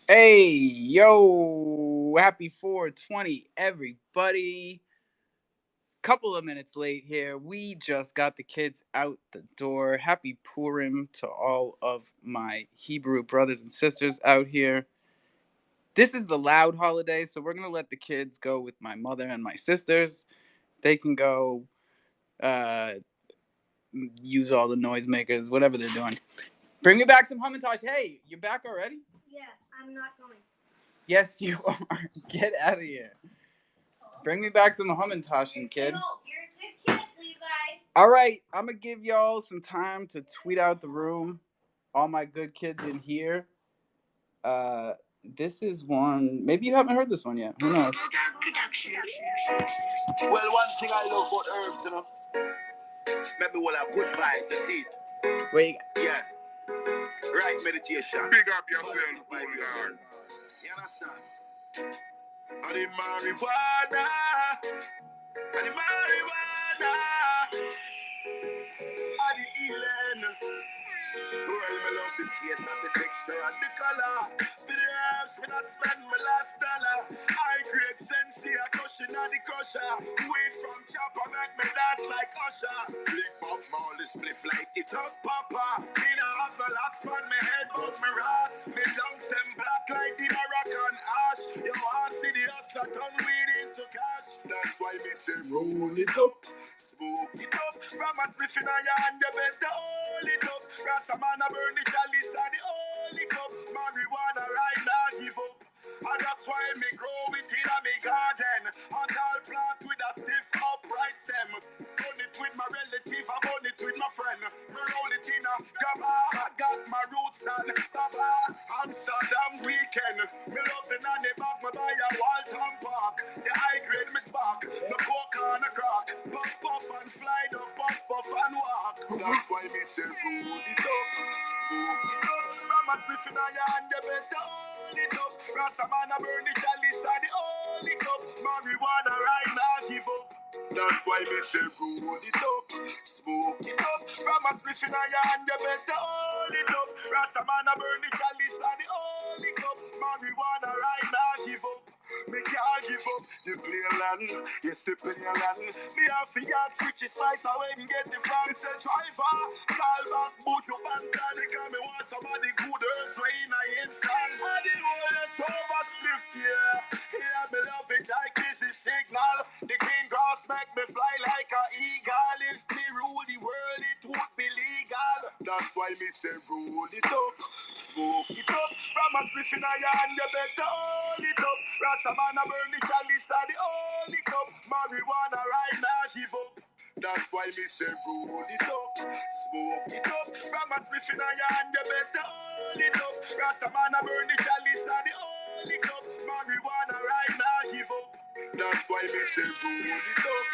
Hey, yo, happy 420, everybody. Couple of minutes late here. We just got the kids out the door. Happy Purim to all of my Hebrew brothers and sisters out here. This is the loud holiday, so we're going to let the kids go with my mother and my sisters. They can go uh, use all the noisemakers, whatever they're doing. Bring me back some Hamantash. Hey, you're back already? Yeah, I'm not going. Yes, you are. Get out of here. Bring me back some Hamantashen, kid. No, you're a good kid, Levi. All right, I'm going to give y'all some time to tweet out the room. All my good kids in here. This is one. Maybe you haven't heard this one yet. Who knows? Well, one thing I love about herbs, maybe we'll have good vibes, you see it. Wait. Yeah. Right meditation. Big up yourself, vibration. You understand? And the marijuana. And the marijuana. And the healing. Well, me love the taste and the texture and the color. For the herbs, me not spend my last dollar. I create sense here, cushion and the crusher. Weed from chopper make me dance like Usher. Big Bob Marley spliff like it up, Papa. Me nah have no locks on me head, but me ras. Me lungs them black like the rock and ash. You want see the hustler turn weed into cash. That's why me say roll it up, smoke it up. From a spliff in your hand, you better hold it up. Rasta man a burn the chalice and the holy cup. Marijuana right now give up. And that's why me grow it in a me garden. A tall plant with a stiff upright stem. Burn it with my relative, I burn it with my friend. Me roll it in a gaba. I got my roots and baba. Amsterdam weekend. Me love the nanny bag, me buy a Walton Park. The high grade me spark. The coke on a crack. Puff puff and fly, the puff puff and walk. That's why me say roll it up, smoke it up. From a spliff in your hand, you better hold it up. Rasta man a burn the chalice and the holy cup. Marijuana right now give up. That's why me say roll it up, smoke it up. From a spliff in your hand, you better hold it up. Rasta man a burn the chalice and the holy cup. Marijuana right now give up. Me can't give up. You play land, you step in your land. Me have to yard switch it spice away and get the from. Me say driver, call back, boot your bandana. Because me want somebody good earth rain I inside. And the whole leftover split here. Yeah, me love it like this is signal. The green grass make me fly like an eagle. If me rule the world, it would be legal. That's why me say roll it up, smoke it up. From a spliff in your hand, you better hold it up. Rasta man a burn the chalice and the holy cup. Marijuana right now give up. That's why me say roll it up, smoke it up. From a spliff in your hand, you better hold it up. Rasta man a burn the chalice and the holy cup. Marijuana right now give up. That's why me say roll it up,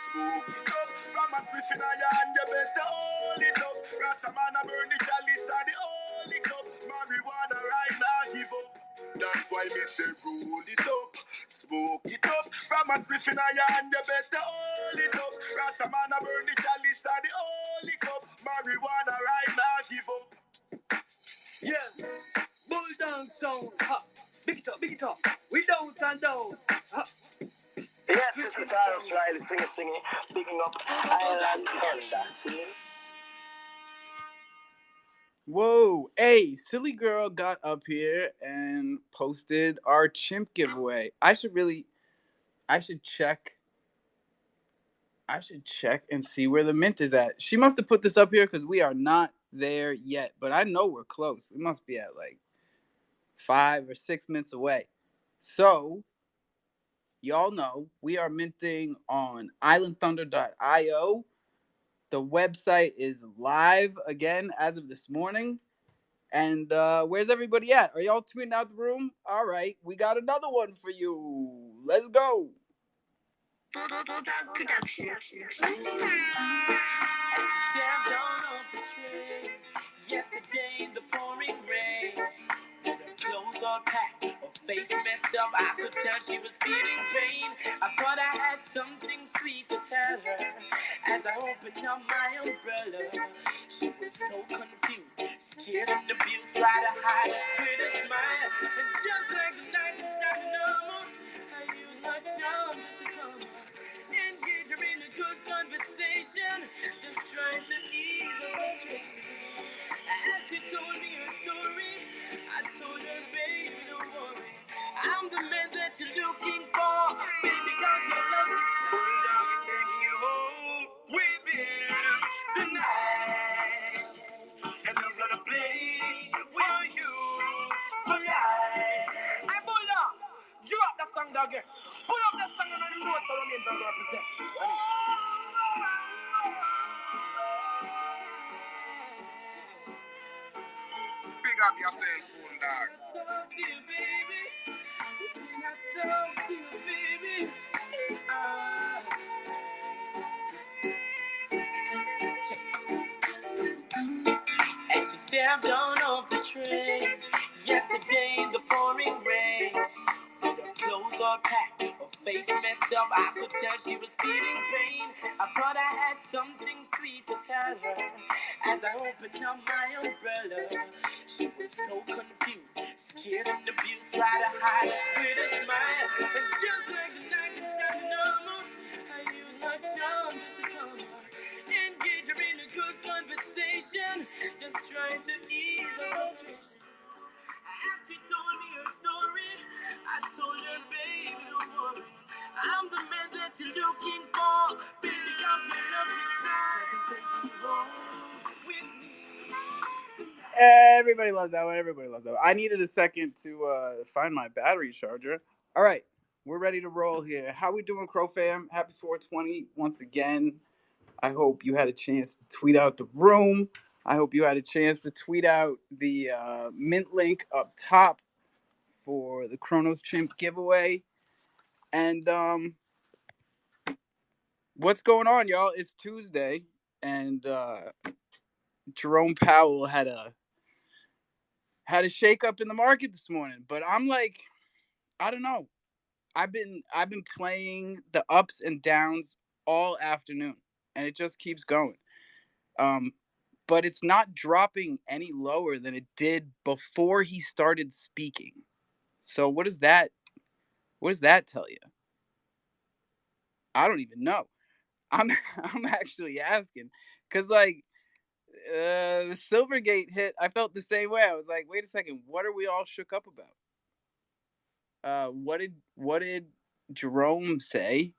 smoke it up. From a spliff in your hand, you better hold it up. Rasta man a burn the chalice and the holy cup. Marijuana right now give up. That's why me say roll it up, smoke it up. From a spliff in your hand, you better hold it up. Rasta man a burn the chalice and the holy cup. Marijuana right now give up. Yes, bulldog sound, ha. Big it up, we don't stand down, ha. Yes, this is Alex Riley singing, picking up Island Thunder, singing. Whoa. Hey, Silly Girl got up here and posted our chimp giveaway. I should check. I should check and see where the mint is at. She must have put this up here because we are not there yet. But I know we're close. We must be at like 5 or 6 minutes away. So, y'all know we are minting on islandthunder.io. The website is live again as of this morning. And where's everybody at? Are y'all tweeting out the room? All right, we got another one for you. Let's go. Yesterday in the pouring rain, with her clothes all packed, her face messed up, I could tell she was feeling pain. I thought I had something sweet to tell her, As I opened up my umbrella, she was so confused, scared and abused, tried to hide it with a smile. And just like the night that shining on the moon, I used my charm just to come on. Engage her in a good conversation, just trying to ease her frustration. As she told me her story, I told her, baby, don't worry, I'm the man that you're looking for. Baby, got your love is full, I'm taking you home with me tonight. And he's gonna play for you for life. I pull up, drop that song down again. Pull up that song and I know so I'm going to represent. Big up yourself, cool dog. Talk to you, baby. Can I talk to you, baby? As she stepped on off the train yesterday in the pouring rain, with her clothes all packed, her face messed up, I could tell she was feeling pain. I thought I had something sweet to tell her. As I opened up my umbrella, she was so confused, scared and abused, tried to hide it with a smile. And just like the night that shining on the moon, I used my charm just to come on. Engage her in a good conversation, just trying to ease her frustration. As she told me her story, I told her, baby, don't worry, I'm the man that you're looking for. Baby, I'm your love is home with me. Everybody loves that one. Everybody loves that one. I needed a second to find my battery charger. All right, we're ready to roll here. How we doing, Crow fam? Happy 420 once again. I hope you had a chance to tweet out the room. I hope you had a chance to tweet out the mint link up top for the Chronos Chimp giveaway. And what's going on, y'all? It's Tuesday, and Jerome Powell had a shake up in the market this morning. But I'm like, I don't know. I've been playing the ups and downs all afternoon, and it just keeps going. Um, but it's not dropping any lower than it did before he started speaking. So what does that tell you? I don't even know. I'm I'm actually asking because like the Silvergate hit, I felt the same way. I was like, wait a second, what are we all shook up about? What did Jerome say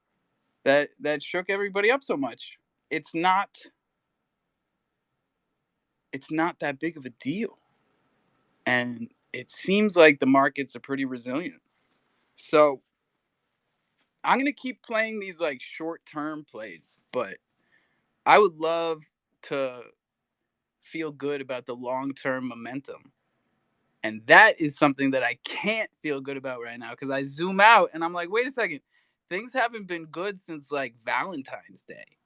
that shook everybody up so much? It's not that big of a deal, and it seems like the markets are pretty resilient. So I'm gonna keep playing these like short term plays, but I would love to feel good about the long term momentum. And that is something that I can't feel good about right now because I zoom out and I'm like, wait a second, things haven't been good since like Valentine's Day.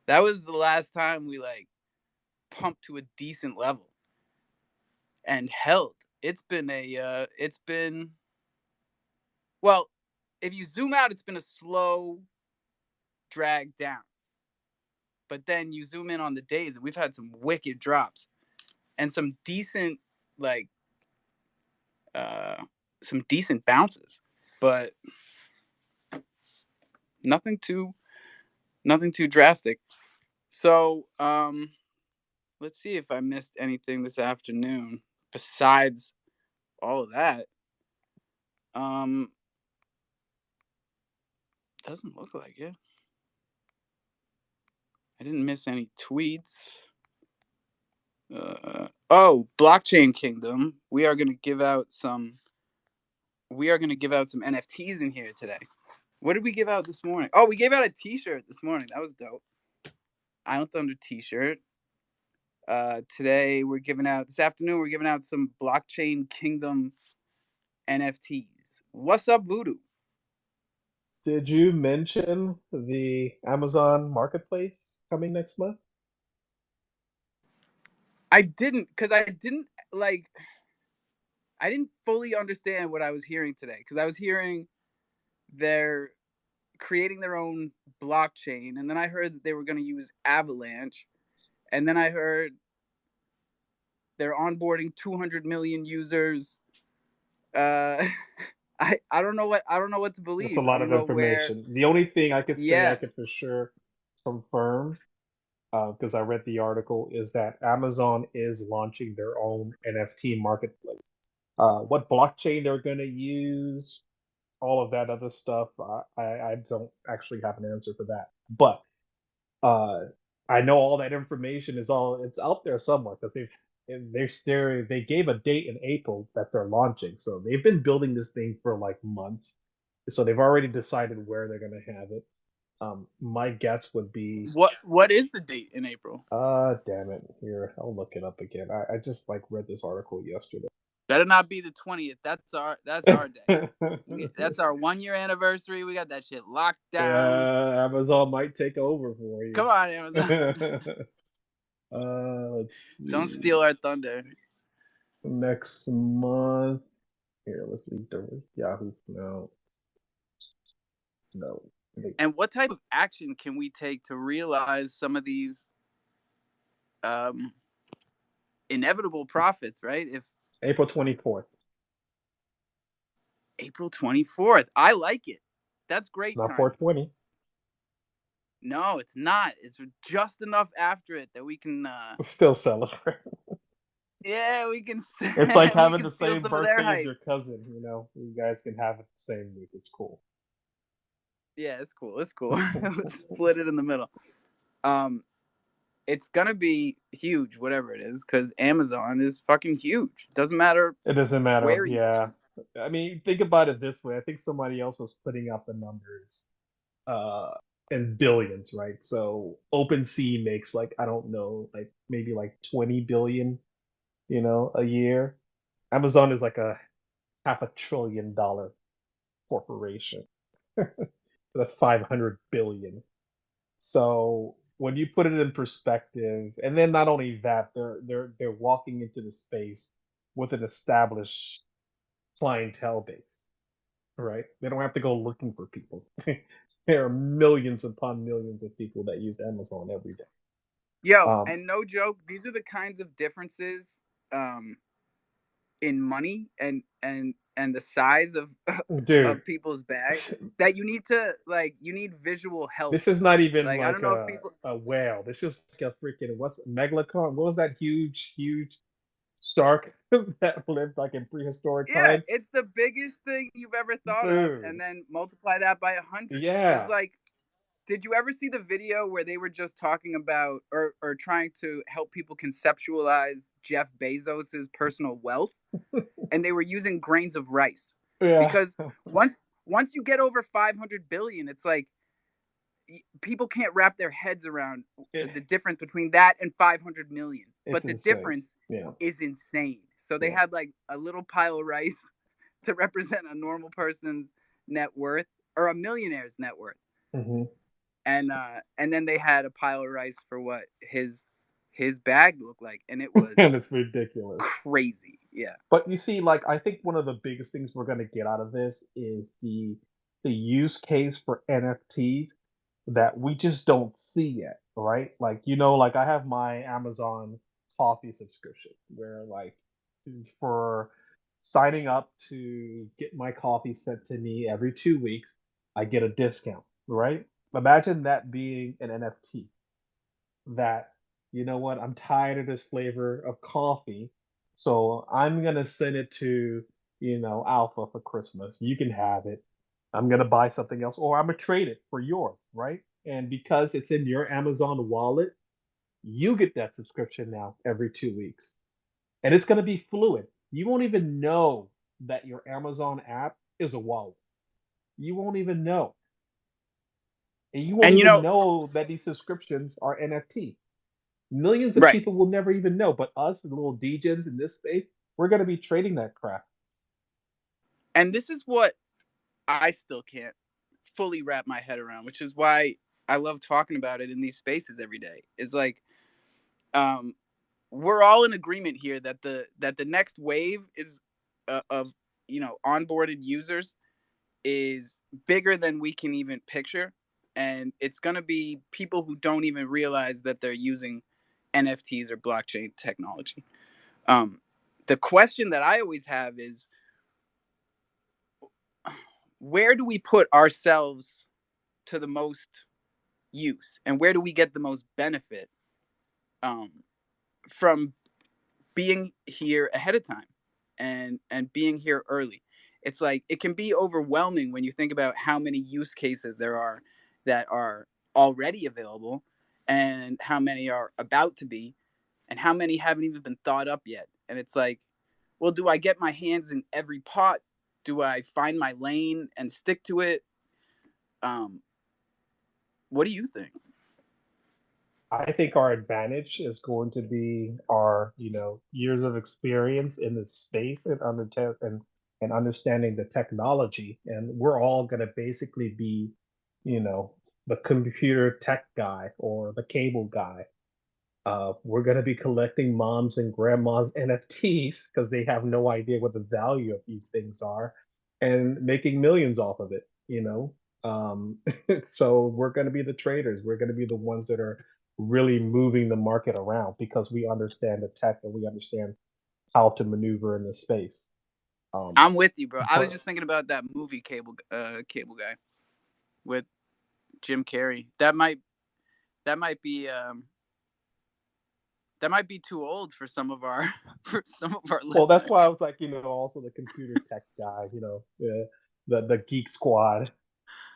That was the last time we like pumped to a decent level and held. It's been well, if you zoom out, it's been a slow drag down. But then you zoom in on the days and we've had some wicked drops and like uh some decent bounces. But nothing too drastic. So, let's see if I missed anything this afternoon besides all of that. Um, doesn't look like it. I didn't miss any tweets. Oh, Blockchain Kingdom. We are going to give out some. We are going to give out some NFTs in here today. What did we give out this morning? Oh, we gave out a T-shirt this morning. That was dope. Island Thunder T-shirt. This afternoon we're giving out some Blockchain Kingdom NFTs. What's up, Voodoo? Did you mention the Amazon Marketplace coming next month? I didn't, because I didn't fully understand what I was hearing today. Because I was hearing they're creating their own blockchain, and then I heard that they were going to use Avalanche, and then I heard they're onboarding 200 million users. Uh, I don't know what to That's a believe. I lot don't of know where. information. The only thing I could say I Yeah. could for sure confirm, because I read the article, is that Amazon is launching their own NFT marketplace. What blockchain they're going to use, all of that other stuff, I don't actually have an answer for that. But uh, I know all that information is all it's out there somewhere because they gave a date in April that they're launching, so they've been building this thing for like months. So they've already decided where they're going to have it. My guess would be, What is the date in April? damn it, here I'll look it up again. I just like read this article yesterday. Better not be the 20th. That's our day. That's our 1 year anniversary. We got that shit locked down. Yeah, Amazon might take over for you. Come on, Amazon. Let's Don't see. steal our thunder. Next month. Here, let's see. Yahoo. No. And what type of action can we take to realize some of these um, inevitable profits, right? If April 24th. April 24th. I like it. That's It's great not time. 420. No, it's not. It's just enough after it that we can Still celebrate. yeah, we can It's like we having can the steal same some of their birthday as hype. your cousin, you know. You guys can have it the same week. It's cool. Yeah, it's cool. It's cool. Split it in the middle. It's gonna be huge, whatever it is, because Amazon is fucking huge. Doesn't matter It doesn't matter. where you Yeah. are. I mean, think about it this way. I think somebody else was putting out the numbers uh in billions, right? So OpenSea makes like, I don't know, like maybe like 20 billion, a year. Amazon is like a $500 billion corporation. That's 500 billion. So when you put it in perspective, and then not only that, they're walking into the space with an established clientele base, right? They don't have to go looking for people. There are millions upon millions of people that use Amazon every day. Yo, Um, and no joke, these are the kinds of differences um, in money and the size dude, of people's bags that you need to like. You need visual help. this is not even Like I like don't know if people. a whale. This is like a freaking, what's Megalocon? What was that huge Stark that lived like in prehistoric Yeah, time? it's the biggest thing you've ever thought of, and Dude, then multiply that by 100. Because yeah. like, did you ever see the video where they were just talking about or trying to help people conceptualize Jeff Bezos's personal wealth, and they were using grains of rice Yeah. because once you get over 500 billion, it's like people can't wrap their heads around It, the difference between that and 500 million. it's But the insane. difference Yeah. is insane. So they Yeah. had like a little pile of rice to represent a normal person's net worth or a millionaire's net worth. Hmm. And then they had a pile of rice for what his bag looked like, and it was And it's ridiculous. crazy. Yeah. But you see, like, I think one of the biggest things we're going to get out of this is the use case for NFTs that we just don't see yet, right? Like, like I have my Amazon coffee subscription where like for signing up to get my coffee sent to me every 2 weeks, I get a discount, right? Imagine that being an NFT that, I'm tired of this flavor of coffee, so I'm gonna send it to, Alpha for Christmas. You can have it. I'm gonna buy something else, or I'm gonna trade it for yours, right? And because it's in your Amazon wallet, you get that subscription now every 2 weeks. And it's gonna be fluid. You won't even know that your Amazon app is a wallet. You won't even know. And you won't And even know that these subscriptions are NFT. Millions of right. people will never even know, but us, the little degens in this space, we're going to be trading that crap. And this is what I still can't fully wrap my head around, which is why I love talking about it in these spaces every day. Is like um we're all in agreement here that the next wave is of onboarded users is bigger than we can even picture, and it's going to be people who don't even realize that they're using NFTs or blockchain technology. Um, the question that I always have is, where do we put ourselves to the most use, and where do we get the most benefit um, from being here ahead of time and being here early? It's like it can be overwhelming when you think about how many use cases there are that are already available, and how many are about to be, and how many haven't even been thought up yet. And it's like, well, do I get my hands in every pot? Do I find my lane and stick to it? um what do you think? I think our advantage is going to be our, years of experience in this space and understanding the technology. And we're all going to basically be, you know, the computer tech guy or the cable guy. We're going to be collecting moms and grandmas NFTs because they have no idea what the value of these things are, and making millions off of it. So we're going to be the traders. We're going to be the ones that are really moving the market around because we understand the tech and we understand how to maneuver in the space. Um, I'm with you, bro. I was but just thinking about that movie Cable Guy with Jim Carrey. That might be that might be too old for some of our for some of our well, that's listeners. why I was like, also the computer tech guy, the geek squad,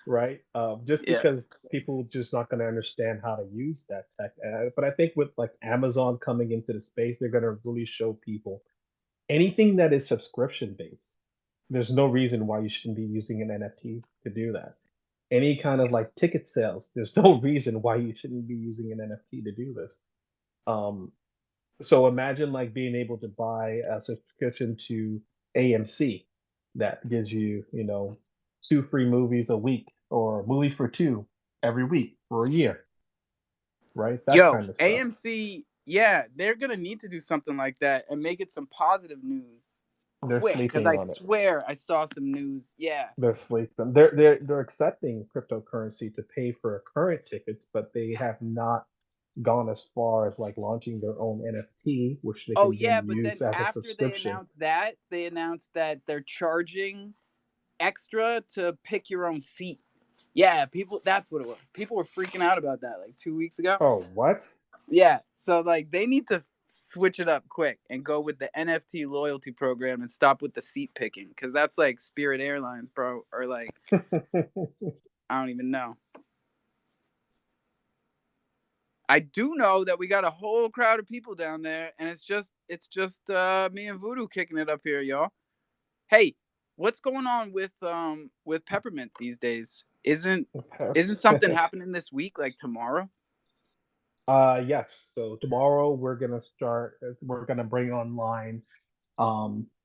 right? Just Yeah. because people just not going to understand how to use that tech. But I think with like Amazon coming into the space, they're going to really show people anything that is subscription based. There's no reason why you shouldn't be using an NFT to do that. Any kind of like ticket sales, there's no reason why you shouldn't be using an NFT to do this. Um, so imagine like being able to buy a subscription to AMC that gives you, two free movies a week or a movie for two every week for a year, right? That Yo, kind of stuff. AMC, yeah, they're gonna need to do something like that and make it some positive news They're quick. Cause sleeping I on it. swear I saw some news. Yeah. They're sleeping. They're accepting cryptocurrency to pay for current tickets, but they have not gone as far as like launching their own NFT, which they Oh can yeah, then but then use as a after they subscription. announced that, they announced that they're charging extra to pick your own seat. Yeah, people, that's what it was. People were freaking out about that like 2 weeks ago. Oh, what? Yeah, so like they need to switch it up quick and go with the NFT loyalty program and stop with the seat picking, because that's like Spirit Airlines, bro, or like I don't even know. I do know that we got a whole crowd of people down there, and it's just me and Voodoo kicking it up here, y'all. Hey, what's going on with Peppermint these days? Isn't something happening this week, like tomorrow? Yes. So tomorrow we're gonna bring online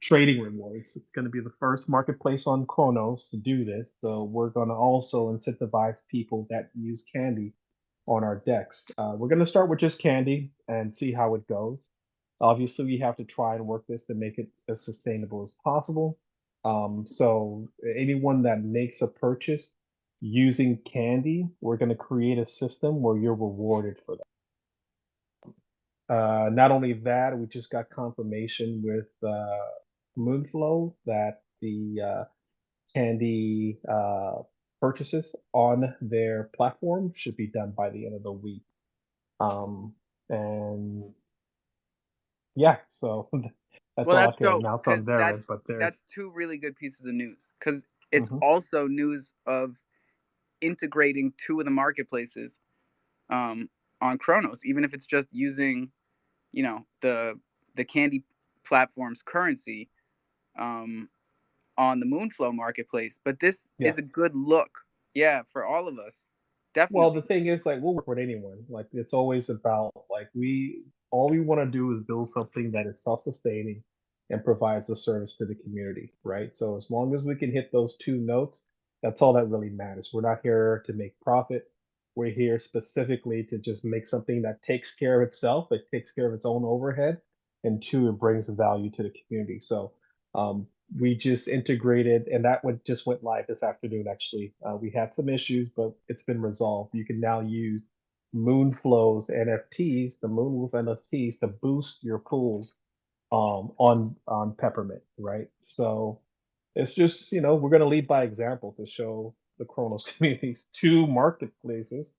trading rewards. It's gonna be the first marketplace on Chronos to do this. So we're gonna also incentivize people that use candy on our decks. We're gonna start with just candy and see how it goes. Obviously, we have to try and work this to make it as sustainable as possible. So anyone that makes a purchase using candy, we're going to create a system where you're rewarded for that. Not only that, we just got confirmation with Moonflow that the candy purchases on their platform should be done by the end of the week. And yeah, so that's Well, all I that's can dope announce on because their that's end. But there's that's two really good pieces of news. Because it's hmm also news of integrating two of the marketplaces um, on Chronos, even if it's just using, the candy platform's currency um, on the Moonflow marketplace. But this yeah. is a good look, yeah, for all of us, Well, the definitely. thing is, like, we'll work with anyone. Like, it's always about like we all we want to do is build something that is self-sustaining and provides a service to the community, right? So as long as we can hit those two notes, that's all that really matters. We're not here to make profit. We're here specifically to just make something that takes care of itself, it takes care of its own overhead, and two, it brings value to the community. So, we just integrated, and that just went live this afternoon. Actually, we had some issues, but it's been resolved. You can now use Moonflow's NFTs, the Moonwolf NFTs, to boost your pools on Peppermint, right? So it's just, we're going to lead by example to show the Chronos communities two marketplaces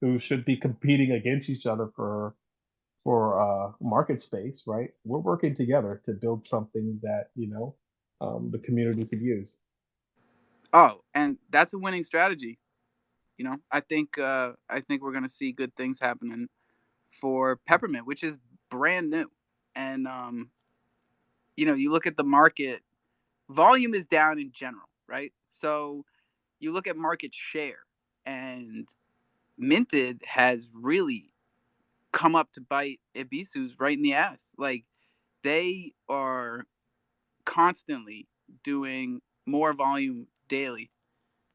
who should be competing against each other for market space, right? We're working together to build something that the community could use. Oh, and that's a winning strategy. I think we're gonna see good things happening for Peppermint, which is brand new. And you look at the market, volume is down in general, right? So you look at market share, and Minted has really come up to bite Ibisu's right in the ass. Like, they are constantly doing more volume daily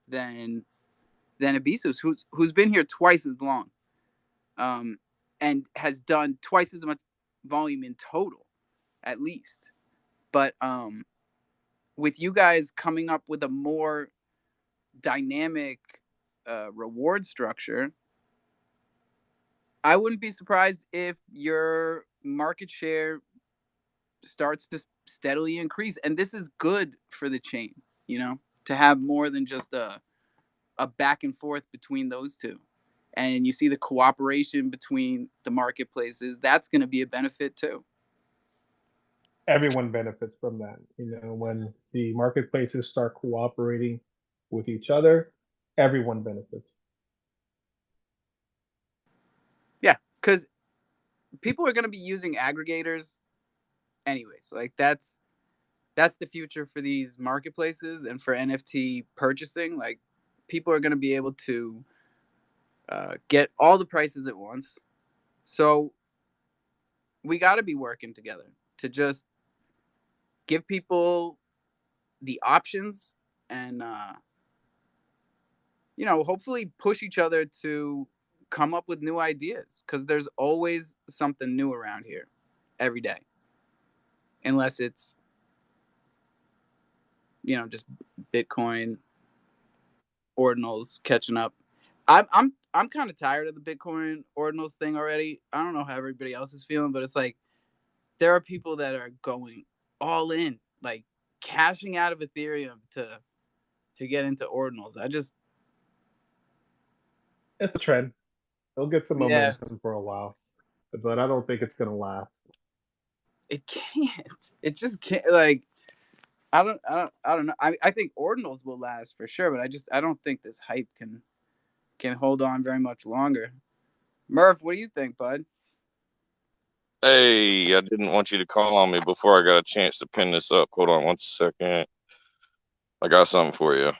than Ibisu's, who's been here twice as long, um, and has done twice as much volume in total, at least. But with you guys coming up with a more dynamic reward structure, I wouldn't be surprised if your market share starts to steadily increase. And this is good for the chain, to have more than just a back and forth between those two. And you see the cooperation between the marketplaces, that's going to be a benefit too. Everyone benefits from that. When the marketplaces start cooperating with each other, everyone benefits. Yeah, because people are going to be using aggregators anyways. Like, that's the future for these marketplaces and for NFT purchasing. Like, people are going to be able to get all the prices at once. So we got to be working together to just give people the options, and hopefully push each other to come up with new ideas, because there's always something new around here every day, unless it's just Bitcoin ordinals catching up. I'm kind of tired of the Bitcoin ordinals thing already. I don't know how everybody else is feeling, but it's like there are people that are going all in, like cashing out of Ethereum to get into ordinals. It's a trend. It'll get some Yeah, momentum for a while, but I don't think it's going to last. it can't. It just can't. Like, I don't know. I think ordinals will last for sure, but I don't think this hype can hold on very much longer. Murph, what do you think, bud? Hey, I didn't want you to call on me before I got a chance to pin this up. Hold on one second. I got something for you.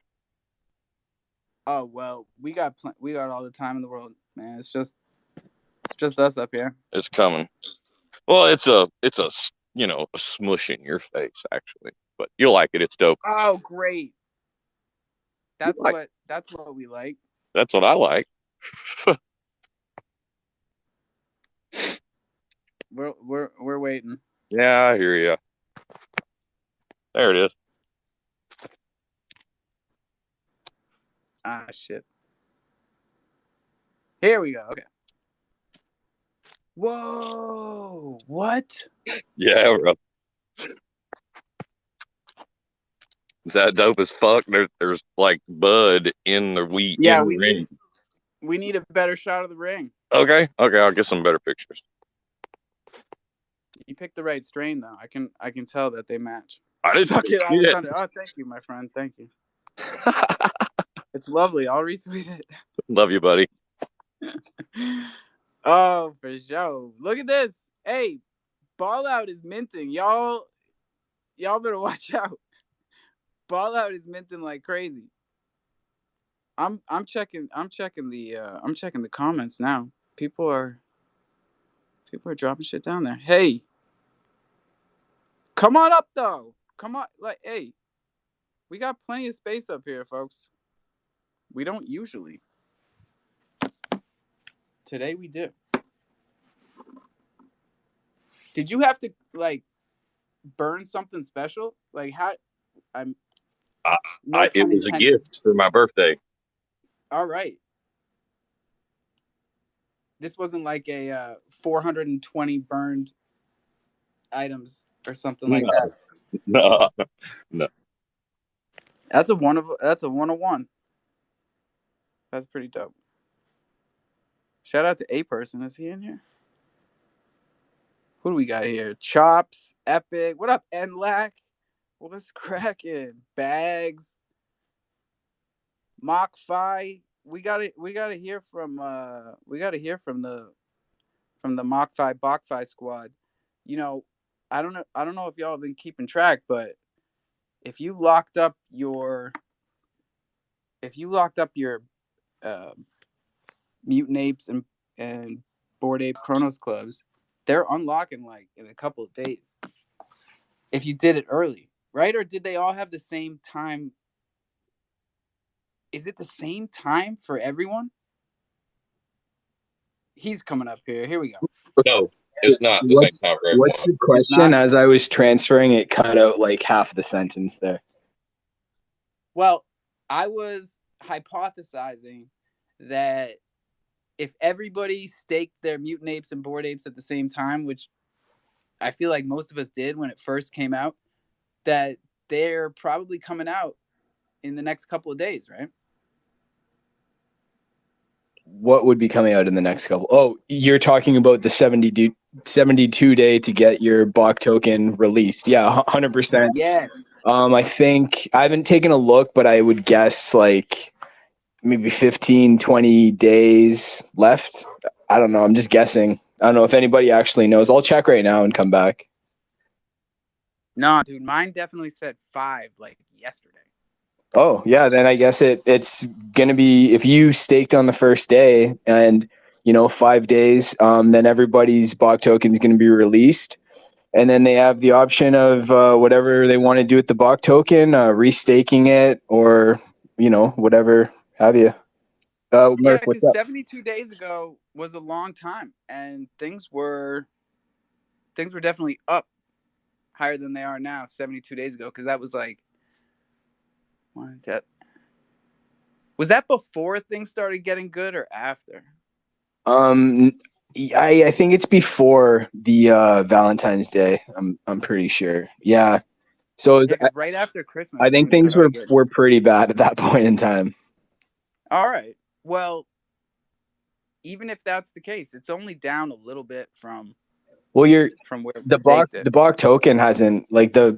Oh well, we got all the time in the world, man. It's just us up here. It's coming. Well, it's a smush in your face actually, but you'll like it. It's dope. Oh great, You like that's what we like. That's what I like. We're waiting. Yeah, I hear you. There it is. Ah shit. Here we go. Okay. Whoa! What? Yeah, bro. Is that dope as fuck? There's like bud in the wheat in Yeah, the ring. we need a better shot of the ring. Okay, I'll get some better pictures. You picked the right strain, though. I can tell that they match. I didn't Suck say it out of shit. thunder. Oh, thank you, my friend. Thank you. It's lovely. I'll retweet it. Love you, buddy. Oh, for sure. Look at this. Hey, Ball Out is minting. Y'all better watch out. Ball Out is minting like crazy. I'm checking the comments now. People are dropping shit down there. Hey, come on up though. Come on, like, hey, we got plenty of space up here, folks. We don't usually. Today we do. Did you have to, like, burn something special? Like how? I'm I, no it pun was a intended. gift for my birthday. All right. This wasn't like a 420 burned items or something like No, that. no, no. That's a 101. That's pretty dope. Shout out to A Person. Is he in here? Who do we got here? Chops, Epic. What up, Nlac? What's cracking? Bags, Mock Fi. We gotta hear from the Mock Fi Bok Fi squad. You know, I don't know if y'all have been keeping track, but if you locked up your if you locked up your uh, Mutant Apes and Bored Ape Chronos clubs, they're unlocking like in a couple of days. If you did it early, right? Or did they all have the same time? Is it the same time for everyone? He's coming up here. Here we go. No, it's not the What, same time for what's everyone. the It's question? not. As I was transferring, it cut out like half the sentence there. Well, I was hypothesizing that if everybody staked their Mutant Apes and Bored Apes at the same time, which I feel like most of us did when it first came out, that they're probably coming out in the next couple of days, right? What would be coming out in the next couple? Oh, you're talking about the 72 day to get your Bach token released. Yeah, 100%. Yes. I think I haven't taken a look, but I would guess like maybe 15, 20 days left. I don't know. I'm just guessing. I don't know if anybody actually knows. I'll check right now and come back. No, dude, mine definitely said 5 like yesterday. Oh, yeah, then I guess it's gonna be if you staked on the first day and 5 days, then everybody's Bach token is gonna be released, and then they have the option of whatever they want to do with the Bach token, restaking it or whatever have you. Yeah, Murph, what's because up? 72 days ago was a long time, and things were definitely up higher than they are now. 72 days ago, because that was like was that before things started getting good or after? Um, I think it's before the Valentine's Day. I'm pretty sure. Yeah. So Yeah, because right after I Christmas think things things started getting. were pretty bad at that point in time. All right. Well, even if that's the case, it's only down a little bit from Well, you're where we the Bach staked it. the Bach token hasn't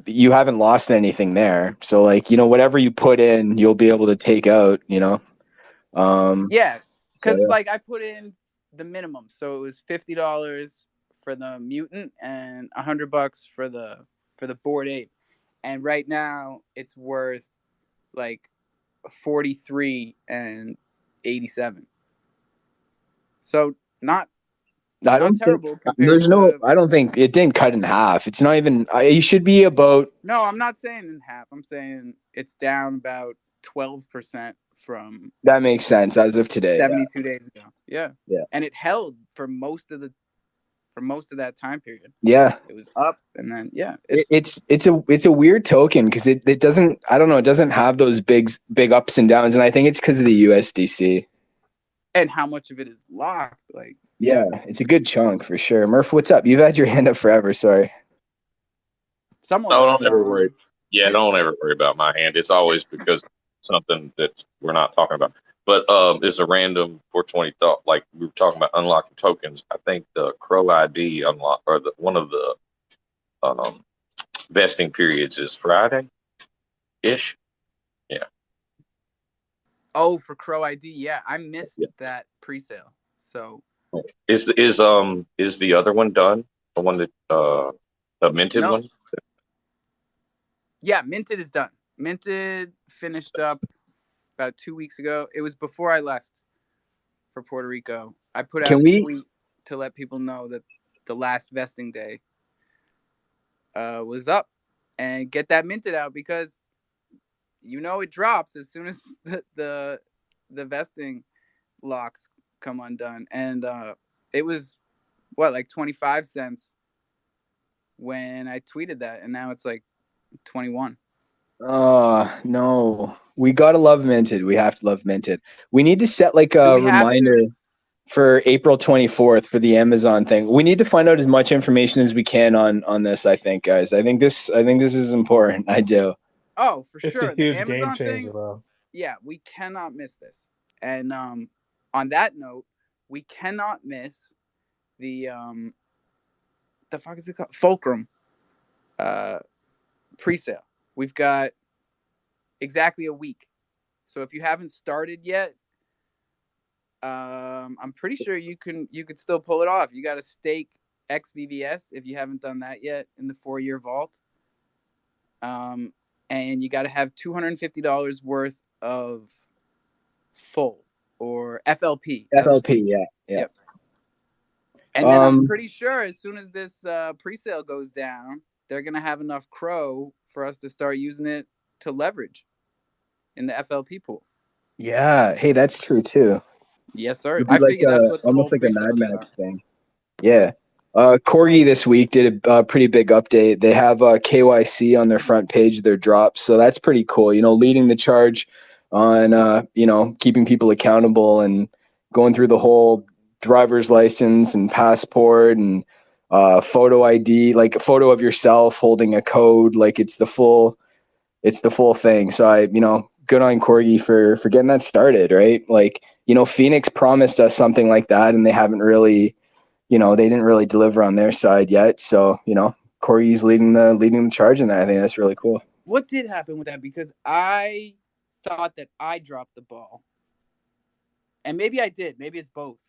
you haven't lost anything there. So whatever you put in, you'll be able to take out. Yeah, So because like I put in the minimum, so it was $50 for the mutant and $100 for the Bored Ape, and right now it's worth like 43 and 87. So not I not don't think terrible compared to. I don't think it didn't cut in half. It's not even. You should be about. No, I'm not saying in half. I'm saying it's down about 12% from That makes sense as of today. 72 days ago. Yeah. Yeah. And it held for most of that time period. Yeah. It was up, and then It's a weird token because it doesn't. I don't know. It doesn't have those big ups and downs, and I think it's because of the USDC. and how much of it is locked. Like, Yeah, yeah, it's a good chunk for sure. Murph, what's up? You've had your hand up forever. Sorry. some of No, it are don't ever worry. gone. Yeah, don't ever worry about my hand. It's always because something that we're not talking about. But it's a random 420 thought. Like we were talking about unlocking tokens. I think the Crow ID unlock or one of the um, vesting periods is Friday ish. Yeah. Oh, for Crow ID, yeah, I missed Yeah. that pre-sale. So Is the other one done? The one that the minted no, one? yeah, Minted is done. Minted finished up about 2 weeks ago. It was before I left for Puerto Rico. I put out Can a we? tweet to let people know that the last vesting day was up, and get that minted out because it drops as soon as the vesting locks come undone, and it was what, like 25 cents when I tweeted that, and now it's like 21. Oh no, we gotta love Minted. We have to love Minted. We need to set like Do a we have reminder to? for April 24th for the Amazon thing. We need to find out as much information as we can on this. I think, guys. I think this is important. I do. Oh, for It's a sure. The huge game Amazon changer, thing, bro. yeah, we cannot miss this. And on that note, we cannot miss the fuck is it called? Fulcrum uh pre-sale. We've got exactly a week. So if you haven't started yet, I'm pretty sure you could still pull it off. You got to stake XVVS if you haven't done that yet in the 4-year vault. Um, and you got to have $250 worth of full or FLP. That's FLP, yeah, yeah. yep. And then I'm pretty sure as soon as this pre-sale goes down, they're gonna have enough crow for us to start using it to leverage in the FLP pool. Yeah. Hey, that's true too. Yes, sir. It'd be I like figure that's what the almost whole like a Mad pre-sales Max are. thing. Yeah. Corgi this week did a pretty big update. They have KYC on their front page of their drops, so that's pretty cool. Leading the charge on keeping people accountable and going through the whole driver's license and passport and photo ID, like a photo of yourself holding a code, like it's the full thing. So good on Corgi for getting that started, right? Like Phoenix promised us something like that, and they haven't really they didn't really deliver on their side yet. So, Corey's leading the charge in that. I think that's really cool. What did happen with that? Because I thought that I dropped the ball, and maybe I did. Maybe it's both.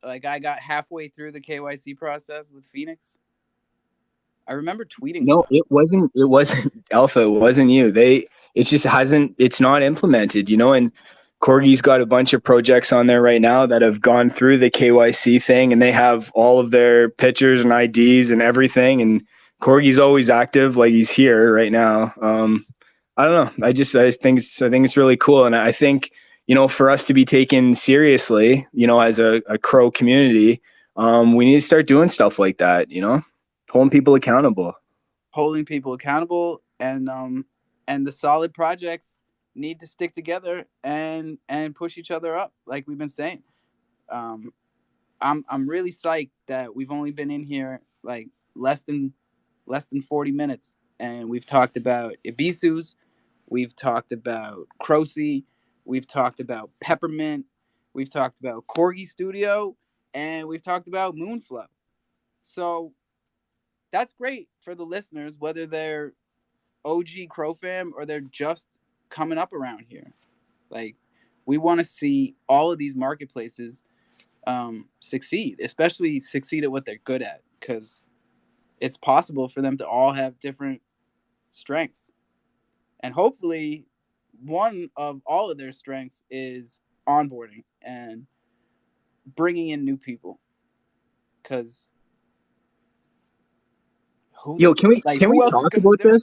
Like I got halfway through the KYC process with Phoenix. I remember tweeting No, about it. it wasn't Alpha. It wasn't you. It's not implemented, and Corgi's got a bunch of projects on there right now that have gone through the KYC thing and they have all of their pictures and IDs and everything. And Corgi's always active, like he's here right now. I don't know. I think it's really cool. And I think, for us to be taken seriously, as a Crow community, we need to start doing stuff like that, holding people accountable. Holding people accountable, and the solid projects need to stick together and push each other up, like we've been saying. Um, I'm really psyched that we've only been in here like less than 40 minutes, and we've talked about Ibisu's, we've talked about Crocy, we've talked about Peppermint, we've talked about Corgi Studio, and we've talked about Moonflow. So that's great for the listeners, whether they're OG crofam or they're just coming up around here. Like, we want to see all of these marketplaces succeed, especially succeed at what they're good at, because it's possible for them to all have different strengths. And hopefully, one of all of their strengths is onboarding and bringing in new people. Because Yo, can we who else is talk going to about do it? this?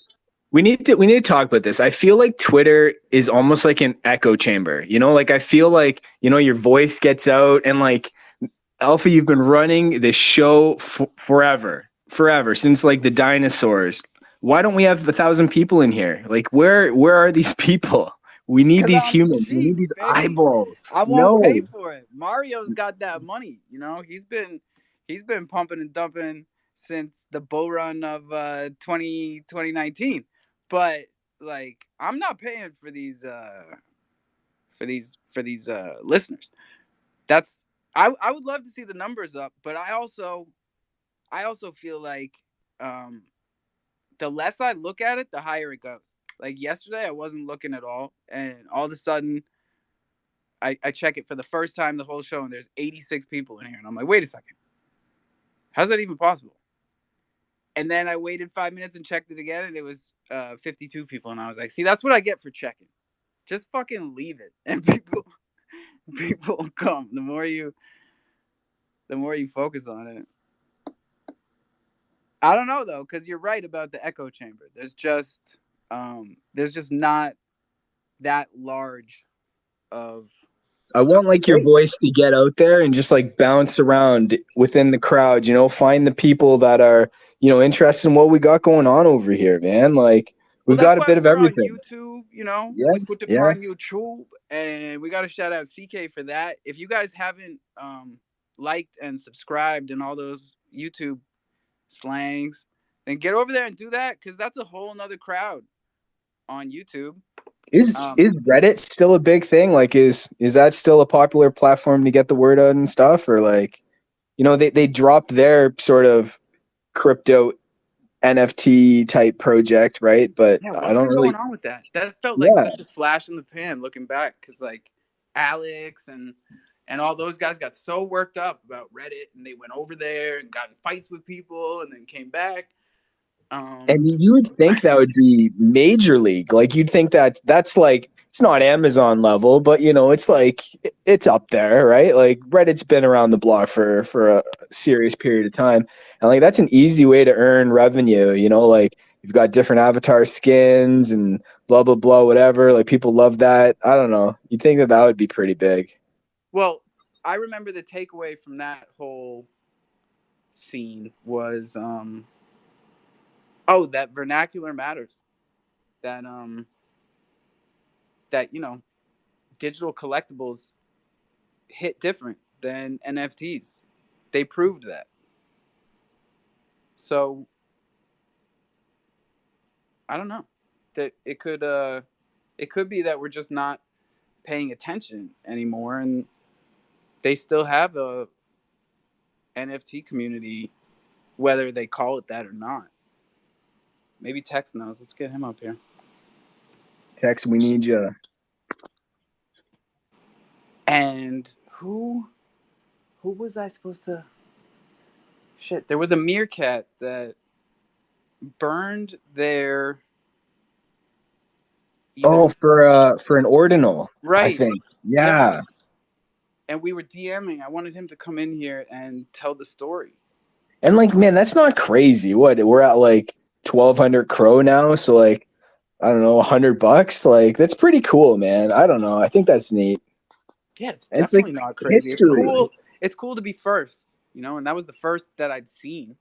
We need to talk about this. I feel like Twitter is almost like an echo chamber. Like I feel like, your voice gets out and like Alpha, you've been running this show forever since like the dinosaurs. Why don't we have 1,000 people in here? Like where are these people? We need Because these I'm humans. We need cheap, these baby. eyeballs. I won't No. pay for it. Mario's got that money. He's been pumping and dumping since the bull run of 2019. But like, I'm not paying for these listeners. That's I would love to see the numbers up, but I also feel like um the less I look at it, the higher it goes. Like yesterday, I wasn't looking at all, and all of a sudden, I check it for the first time the whole show, and there's 86 people in here, and I'm like, wait a second, how's that even possible? And then I waited 5 minutes and checked it again, and it was 52 people, and I was like, see, that's what I get for checking. Just fucking leave it, and people will come. The more you focus on it. I don't know though, because you're right about the echo chamber. There's just not that large of I want like your voice to get out there and just like bounce around within the crowd, you know, find the people that are, you know, interested in what we got going on over here, man. Like Well, we've that's got a why bit of we're on everything. YouTube. You know, Yeah, we put it yeah. on YouTube, and we got to shout out CK for that. If you guys haven't liked and subscribed and all those YouTube slangs, then get over there and do that because that's a whole nother crowd on YouTube. Is Reddit still a big thing? Like is that still a popular platform to get the word out and stuff? Or like, you know, they dropped their sort of crypto NFT type project, right? But Yeah, I what's don't been going really. on with that? That felt like Yeah. such a flash in the pan looking back because like Alex and all those guys got so worked up about Reddit and they went over there and got in fights with people and then came back. And you would think that would be major league. Like you'd think that that's like it's not Amazon level, but you know, it's like it's up there, right? Like Reddit's been around the block for a serious period of time. And like that's an easy way to earn revenue, you know, like you've got different avatar skins and blah blah blah whatever. Like people love that. I don't know. You'd think that that would be pretty big. Well, I remember the takeaway from that whole scene was that vernacular matters. That that you know digital collectibles hit different than NFTs. They proved that. So I don't know that it could be that we're just not paying attention anymore, and they still have a NFT community, whether they call it that or not. Maybe Tex knows. Let's get him up here. Tex, we need you. And who was I supposed to? Shit, there was a meerkat that burned their. Oh, for an ordinal, I Right. think. Yeah. Yeah. And we were DMing. I wanted him to come in here and tell the story. And like, man, that's not crazy. What we're at like 1,200 crow now, so like I don't know, $100. Like that's pretty cool, man. I don't know. I think that's neat. Yeah, it's And it's like definitely not crazy. It's history. cool. It's cool to be first, and that was the first that I'd seen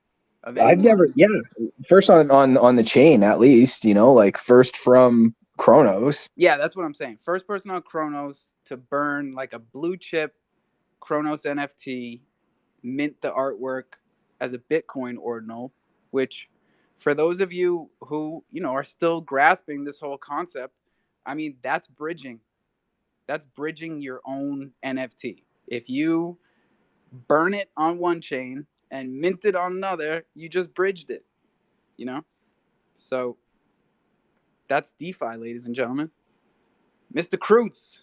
of I've anyone. never, yeah, first on the chain at least, you know, like first from Chronos. Yeah, that's what I'm saying. First person on Chronos to burn like a blue chip Chronos NFT, mint the artwork as a Bitcoin ordinal, which for those of you who, are still grasping this whole concept, I mean, that's bridging. That's bridging your own NFT. If you burn it on one chain and mint it on another, you just bridged it, you know? So that's DeFi, ladies and gentlemen. Mr. Kroots,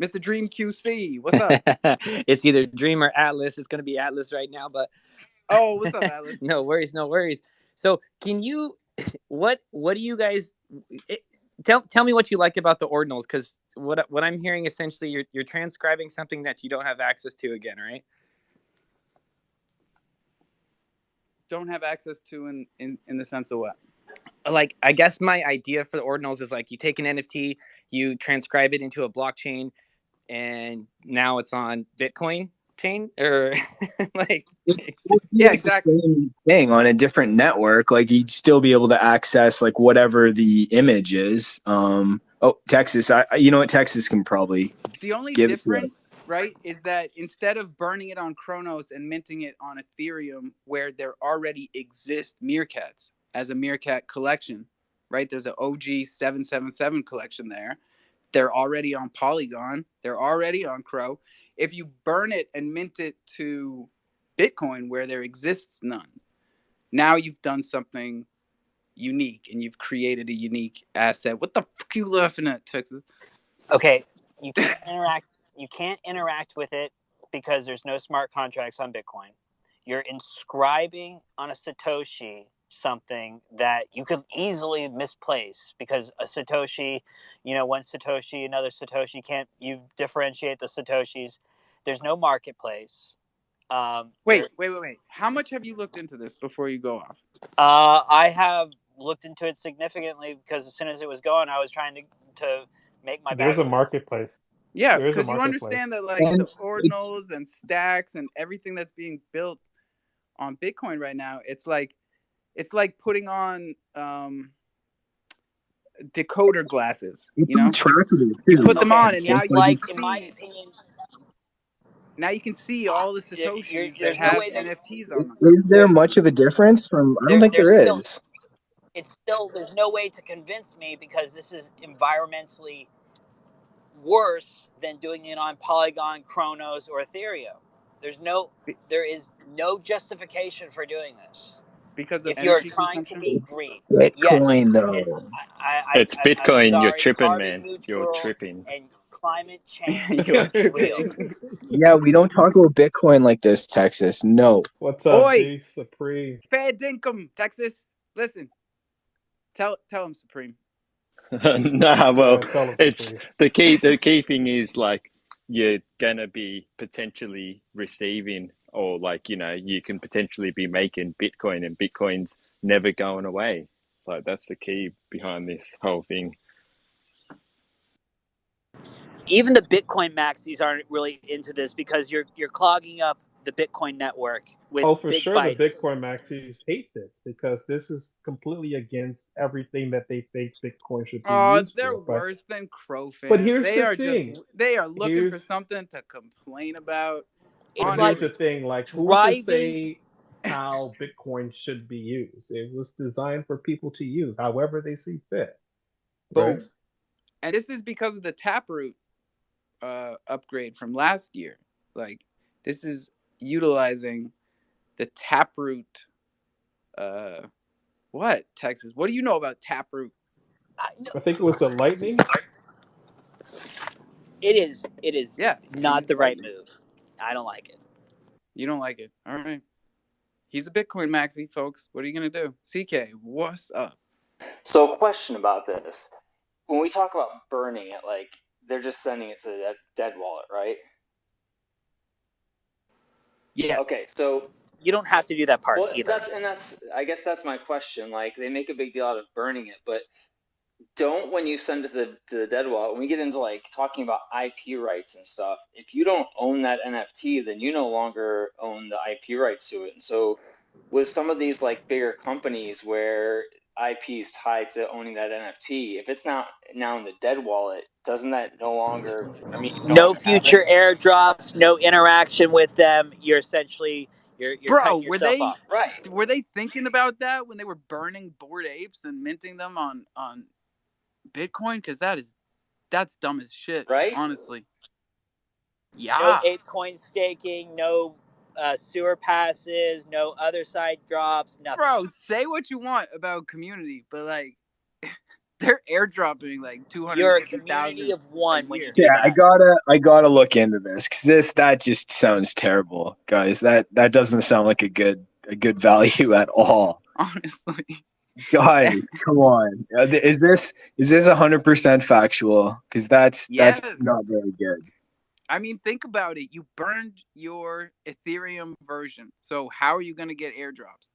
Mr. Dream QC, what's up? It's either Dream or Atlas. It's going to be Atlas right now, but Oh, what's up, Atlas? no worries, no worries. So, can you what do you guys tell me what you liked about the ordinals, cuz what I'm hearing essentially you're transcribing something that you don't have access to again, right? Don't have access to in the sense of what? Like, I guess my idea for the ordinals is like you take an NFT, you transcribe it into a blockchain, and now it's on Bitcoin chain or like Yeah, exactly. Same thing on a different network. Like you'd still be able to access like whatever the image is. Texas, you know what, Texas can probably The only give it to us. difference, right, is that instead of burning it on Chronos and minting it on Ethereum, where there already exist meerkats as a meerkat collection, right? There's an OG 777 collection there. They're already on Polygon. They're already on Crow. If you burn it and mint it to Bitcoin, where there exists none, now you've done something unique and you've created a unique asset. What the fuck are you laughing at, Texas? Okay, you can't interact with it because there's no smart contracts on Bitcoin. You're inscribing on a Satoshi something that you could easily misplace because a Satoshi, one Satoshi, another Satoshi, can't you differentiate the Satoshis? There's no marketplace. Wait. How much have you looked into this before you go off? I have looked into it significantly because as soon as it was going, I was trying to make my There's back. a marketplace. Yeah, There is a because you marketplace. understand that like And the ordinals and stacks and everything that's being built on Bitcoin right now, it's like putting on decoder glasses. it's You know, trackable you too. put them Okay, on, and now it's you can like, in my see. opinion, Now you can see all the you're, satoshis that there's no have way that NFTs on them. Is there there, much of a difference from? I don't there, think there's there still, is. it's still, there's no way to convince me because this is environmentally worse than doing it on Polygon, Chronos, or Ethereum. There is no justification for doing this. Because of If you're energy trying to consumption. be green, yes, Bitcoin though. It's I'm Bitcoin. You're sorry, tripping, carbon man. You're neutral tripping. and climate change You're is real. tripping. Yeah, we don't talk about Bitcoin like this, Texas. No. What's up, Oi, B Supreme? fair dinkum, Texas. Listen, tell him, Supreme. Nah, well, Yeah, tell him it's Supreme. the key thing is like you're gonna be potentially receiving, or like, you can potentially be making Bitcoin, and Bitcoin's never going away. Like that's the key behind this whole thing. Even the Bitcoin maxis aren't really into this because you're clogging up the Bitcoin network with Oh, for big sure, the bytes. Bitcoin maxis hate this because this is completely against everything that they think Bitcoin should be Oh, used they're for. worse than But crofams. here's the thing. They are looking for Here's something to complain about. It's But here's like the Honestly, thing, like who's to driving. say how Bitcoin should be used? It was designed for people to use however they see fit, right? boom. And this is because of the Taproot upgrade from last year. Like, this is utilizing the Taproot. Uh, what Texas? What do you know about Taproot? No, I think it was the Lightning. it is Yeah, you not use the right Lightning. move. I don't like it. You don't like it. All right. He's a Bitcoin maxi, folks. What are you gonna do? CK, what's up? So, question about this: when we talk about burning it, like they're just sending it to the dead wallet, right? Yes. Okay, so You don't have to do that part well, either. that's I guess that's my question. Like they make a big deal out of burning it, but don't when you send it to the dead wallet, when we get into like talking about IP rights and stuff, if you don't own that NFT, then you no longer own the IP rights to it. And so with some of these like bigger companies where IP is tied to owning that NFT, if it's not now in the dead wallet, doesn't that no longer, I mean, you no No longer have it? future airdrops, no interaction with them. You're essentially you're Bro, cutting yourself off. Right, were they thinking about that when they were burning bored apes and minting them on Bitcoin? Because that's dumb as shit, right? honestly. No Yeah. ApeCoin staking, no sewer passes, no other side drops, nothing. Bro, say what you want about community, but like they're airdropping like You're a community 250,000 of a one when you year. Yeah, do I that. gotta look into this because that just sounds terrible, guys. That doesn't sound like a good value at all. Honestly. Guys, come on. Is this 100% factual? Because that's Yes. not very good. I mean, think about it. You burned your Ethereum version. So how are you going to get airdrops?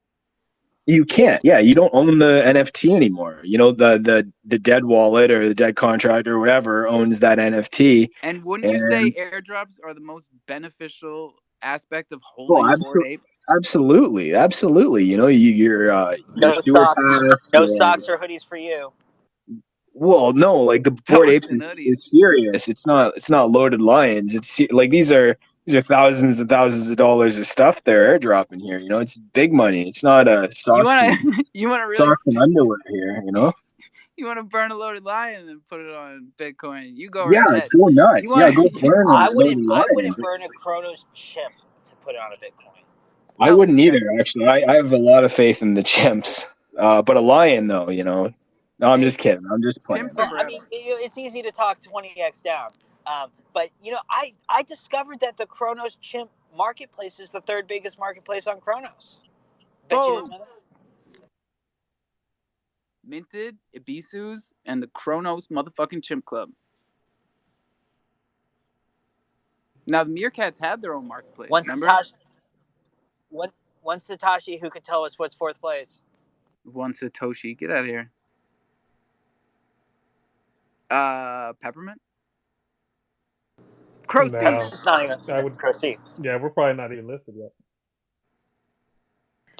You can't. Yeah, you don't own the NFT anymore. The dead wallet or the dead contract or whatever owns that NFT. And wouldn't you say And airdrops are the most beneficial aspect of oh, holding a board ape? absolutely, absolutely. Your No sewer socks, pass. no socks or hoodies for you. Well, no, like the board Socks apes and hoodies. is serious. It's not loaded lions. Like these are thousands and thousands of dollars of stuff they're airdropping here. It's big money. It's not a You socks want and to you want to really socks and underwear here. you want to burn a loaded lion and put it on Bitcoin? You go Yeah, right ahead. go nuts. You Yeah, want go to burn a I loaded wouldn't. I lion. wouldn't burn a Chronos chip to put it on a Bitcoin. I Well, wouldn't either. Actually, I have a lot of faith in the chimps. But a lion, though. No, I'm hey, just kidding. I'm just chimps playing. are Well, I mean, forever. it's easy to talk 20x down, but I discovered that the Chronos chimp marketplace is the third biggest marketplace on Chronos. Bet you didn't Boom. know that. Minted, Ibisus, and the Kronos motherfucking chimp club. Now the Meerkats had their own marketplace, One remember? Satoshi, one Satoshi who could tell us what's fourth place. One Satoshi. Get out of here. Peppermint? Crow-C. No, It's not even I would. proceed. Yeah, we're probably not even listed yet.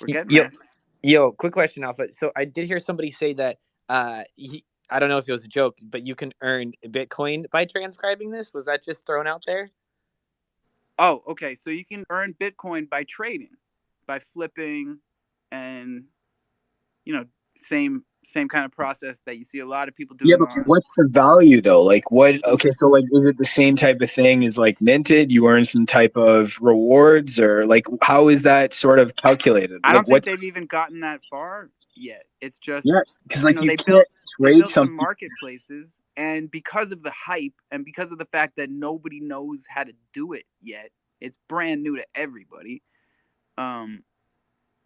We're getting Yo, there. quick question, Alpha. So I did hear somebody say that I don't know if it was a joke, but you can earn Bitcoin by transcribing this. Was that just thrown out there? Oh, okay. So you can earn Bitcoin by trading, by flipping, and same kind of process that you see a lot of people Yeah, doing but on. what's the value though? Like what? Okay, so like, is it the same type of thing as like minted? You earn some type of rewards, or like how is that sort of calculated? I Like don't think what's they've even gotten that far yet. It's just yeah? Because like you they can't trade built some something. marketplaces, and because of the hype and because of the fact that nobody knows how to do it yet, it's brand new to everybody.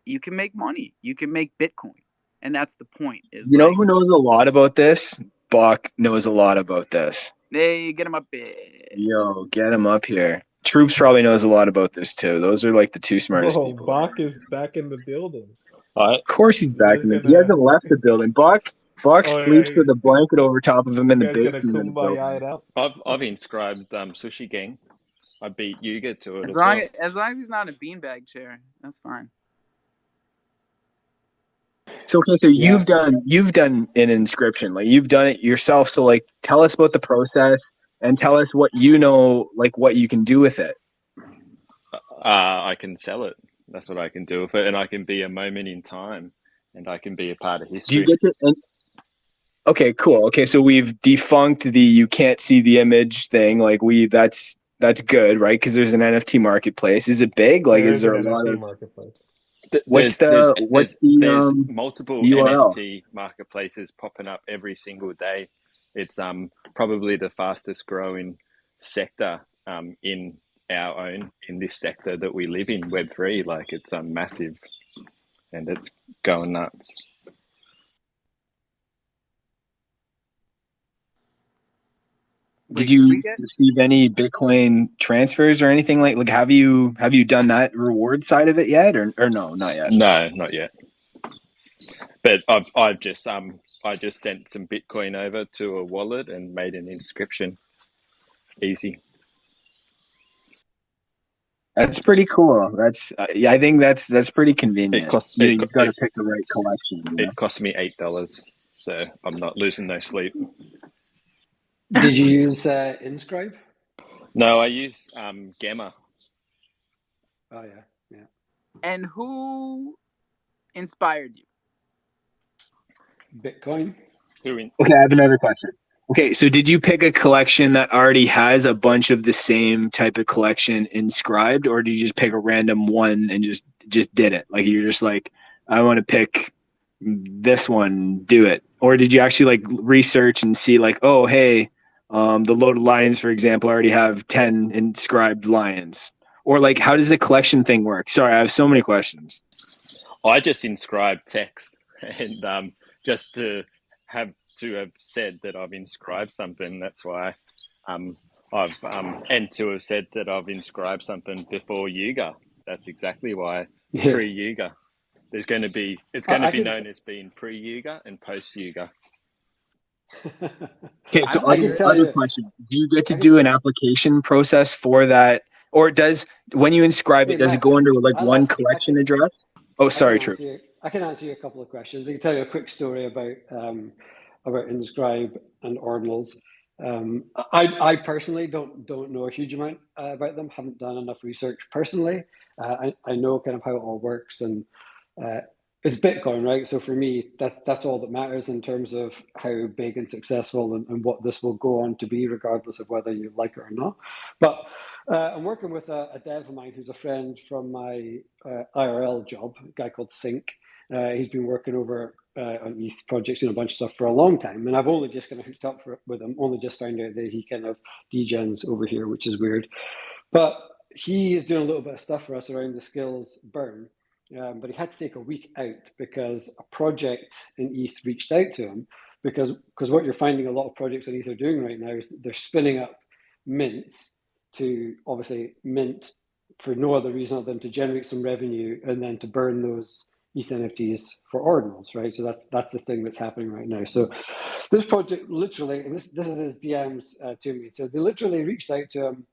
You can make money. You can make Bitcoin, and that's the point. Is You know like, who knows a lot about this? Bach knows a lot about this. hey, get them up there. Yo, get him up here. Troops probably knows a lot about this too. Those are like the two smartest Whoa, people. Bach is back in the building. Of course he's You back guys in the. He hasn't gonna? left the building. Bach Oh sleeps yeah, with a blanket over top of him you in the guys gonna basement of the kumbaya building. it up? I've inscribed Sushi Gang. I beat Yuga to it As as long well. as long as he's not in a beanbag chair, that's fine. So okay, so Yeah. you've done an inscription, like you've done it yourself. So like, tell us about the process and tell us what you know, like what you can do with it. I can sell it. That's what I can do with it, and I can be a moment in time, and I can be a part of Do you history. get to? Okay, cool. Okay, so we've defunct the you can't see the image thing. Like that's good, right? Because there's an NFT marketplace. Is it big? Like, There is is an there a lot NFT of marketplace. what's There's the multiple URL? NFT marketplaces popping up every single day. It's probably the fastest growing sector in in this sector that we live in, Web3. Like it's massive, and it's going nuts. Did Wait, did we you get? receive any Bitcoin transfers or anything like have you done that reward side of it yet or no, not yet? No, not yet. But I've just I just sent some Bitcoin over to a wallet and made an inscription. Easy. That's pretty cool. That's yeah, I think that's pretty It convenient. cost You know, you've got to pick the right collection. You know? it cost me $8, so I'm not losing no sleep. Did you use Inscribe? No, I use Gamma. Oh yeah, yeah. And who inspired you? Bitcoin. Okay, I have another question. Okay, so did you pick a collection that already has a bunch of the same type of collection inscribed, or did you just pick a random one and just did it? Like you're just like, I want to pick this one, do it, or did you actually like research and see like, oh hey, the loaded lions, for example, already have 10 inscribed lions, or like how does the collection thing work? Sorry, I have so many questions. I just inscribed text, and just have have said that I've inscribed something. That's why I've and to have said that I've inscribed something before Yuga. That's exactly why. Yeah. Pre Yuga. It's going to be known as being pre Yuga and post Yuga. Okay, I so don't think other question. Do you get to I can do an application process for that? Or does when you inscribe it, Hey does it Matt, go under like I'll one ask. collection address? Oh, sorry, True. I can answer you a couple of questions. I can tell you a quick story about Inscribe and ordinals. I personally don't know a huge amount about them. Haven't done enough research personally. I know kind of how it all works, and uh, it's Bitcoin, right? So for me, that's all that matters in terms of how big and successful and what this will go on to be, regardless of whether you like it or not. But I'm working with a dev of mine who's a friend from my IRL job, a guy called Sync. He's been working over on ETH projects and a bunch of stuff for a long time, and I've only just kind of hooked up with him. Only just found out that he kind of degens over here, which is weird. But he is doing a little bit of stuff for us around the skills burn. But he had to take a week out because a project in ETH reached out to him because what you're finding a lot of projects in ETH are doing right now is they're spinning up mints to obviously mint for no other reason other than to generate some revenue and then to burn those ETH NFTs for ordinals, right? So that's the thing that's happening right now. So this project literally, and this is his DMs to me. So they literally reached out to him